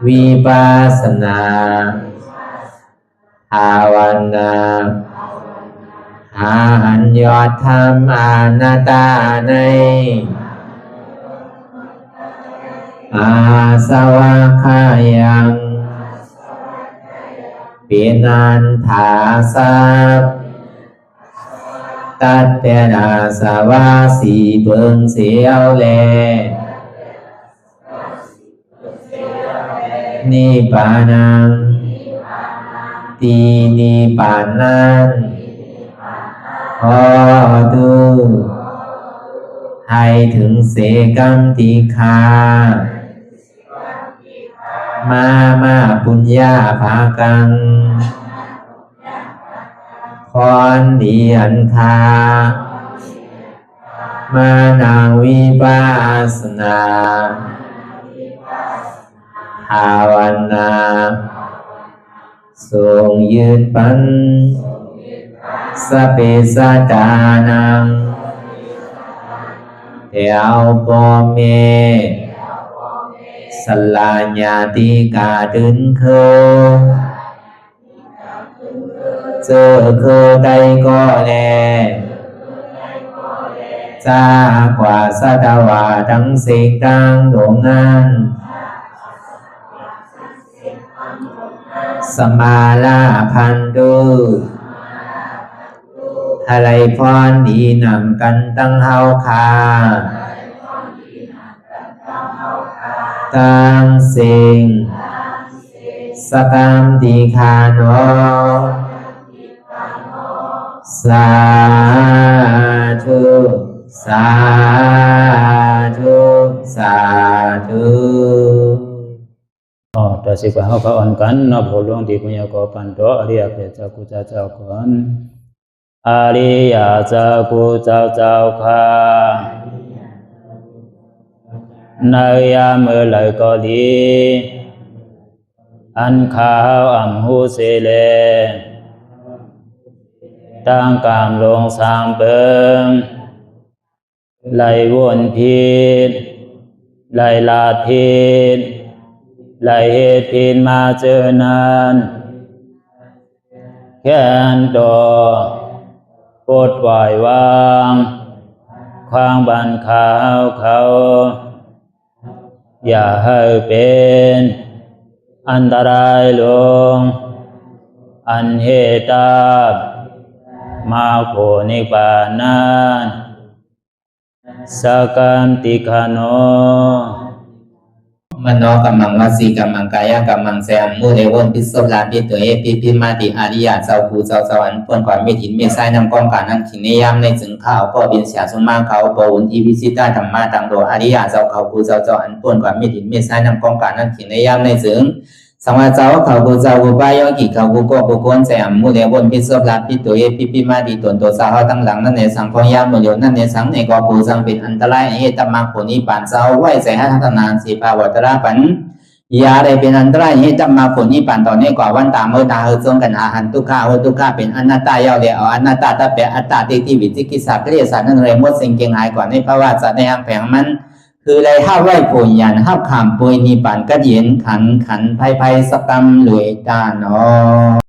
วิปัสสนาภาวนาหาอันยอดธรรมอนัตตาในอาสวะคายังเป็นอันถาสัพตัดเตนาสวะสีเปิงเสียวแลนิพพานังตีนิพพานังขอดูให้ถึงเสกัมติคามาปุญญาภากังพรดีอันคามานาวิปัสสนาภาวนาทรงยืนปันสเปสัตตานังเอวปอเมสลาญาติกาดึงเคเจอเคได้ก็แลจากว่าสัตวาทั้งสิ่งดังดวงนั้นสมาลาพันตุอะไรพรดีนำกันตั้งเฮาคา ตังสิงสกรรมติคาโนสาธุสาธุสาธุ ต่อสิกว่าเขาก็อ่อนกันนับหัวหลวงที่ปุญญาโกปันโตอริยเปเจ้ากูเจ้าก่อนอริยเจ้ากูเจ้าข้าในยามเมื่อไหร่ก็ดีอันข้าวอ่ำหูเสเลตั้งกามลงสามเปิงไหลวนพิษไหลลาดพิษไหลเหตุพิษมาเจอนานแค้นดอปดไหววางความบันขาวเขาอย่าให้เป็นอันตรายลงอันเหตุตามาโผนิปานันสกันติคาโนมโนกัมมังวสีกัมมังกายกัมมังแสมมุเรวนพิศลาปิตัวเอพิมาติอาริยะเจ้าภูเจ้าสวรรค์พ้นความเมตินเมสายนำกองการนั้นขินนิยามในจึงข้าวก็บินเสียสมาเขาปวุนทีวิสิตาธรรมะตังโดอาริยะเจ้าเขาภูเจ้าสวรรค์พ้นความเมตินเมสายนำกองการนั้นขินนิยามในจึงสังวาเจ้าเขาภูเจ้าภูบายกิเขาภูก็ภูคนแสมมุเรวนพิศลาปิตัวเอพิมาติตนตัวสาวตั้งหลังนั่นในสังพยามโยนั่นในสังในกอภูสังเป็นอันตรายเหตุมรรคผลนิพพานเจ้าไหวใส่ให้ทัศนานสีภาวตระปันยาได้เป็นอันตรายให้จำมาผลนิพพานตอนนี้กว่าวันตามเมื่อตาเฮอจงกันอาหารทุกข้าทุกข้าเป็นอนัตตาเยาวเดียวอนัตตาตาเปอัตตาติวิจิกิจสักเรียสารนั่นเลยมดสิ่งเก่งหายกว่าในภาวะสัตว์ในอังแผงมันคือเลยห้าไหวผลยันห้าขามปุยนิพพานก็เย็นขันภัยสกรรมรวยตาเนาะ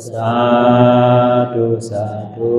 สาธุสาธุ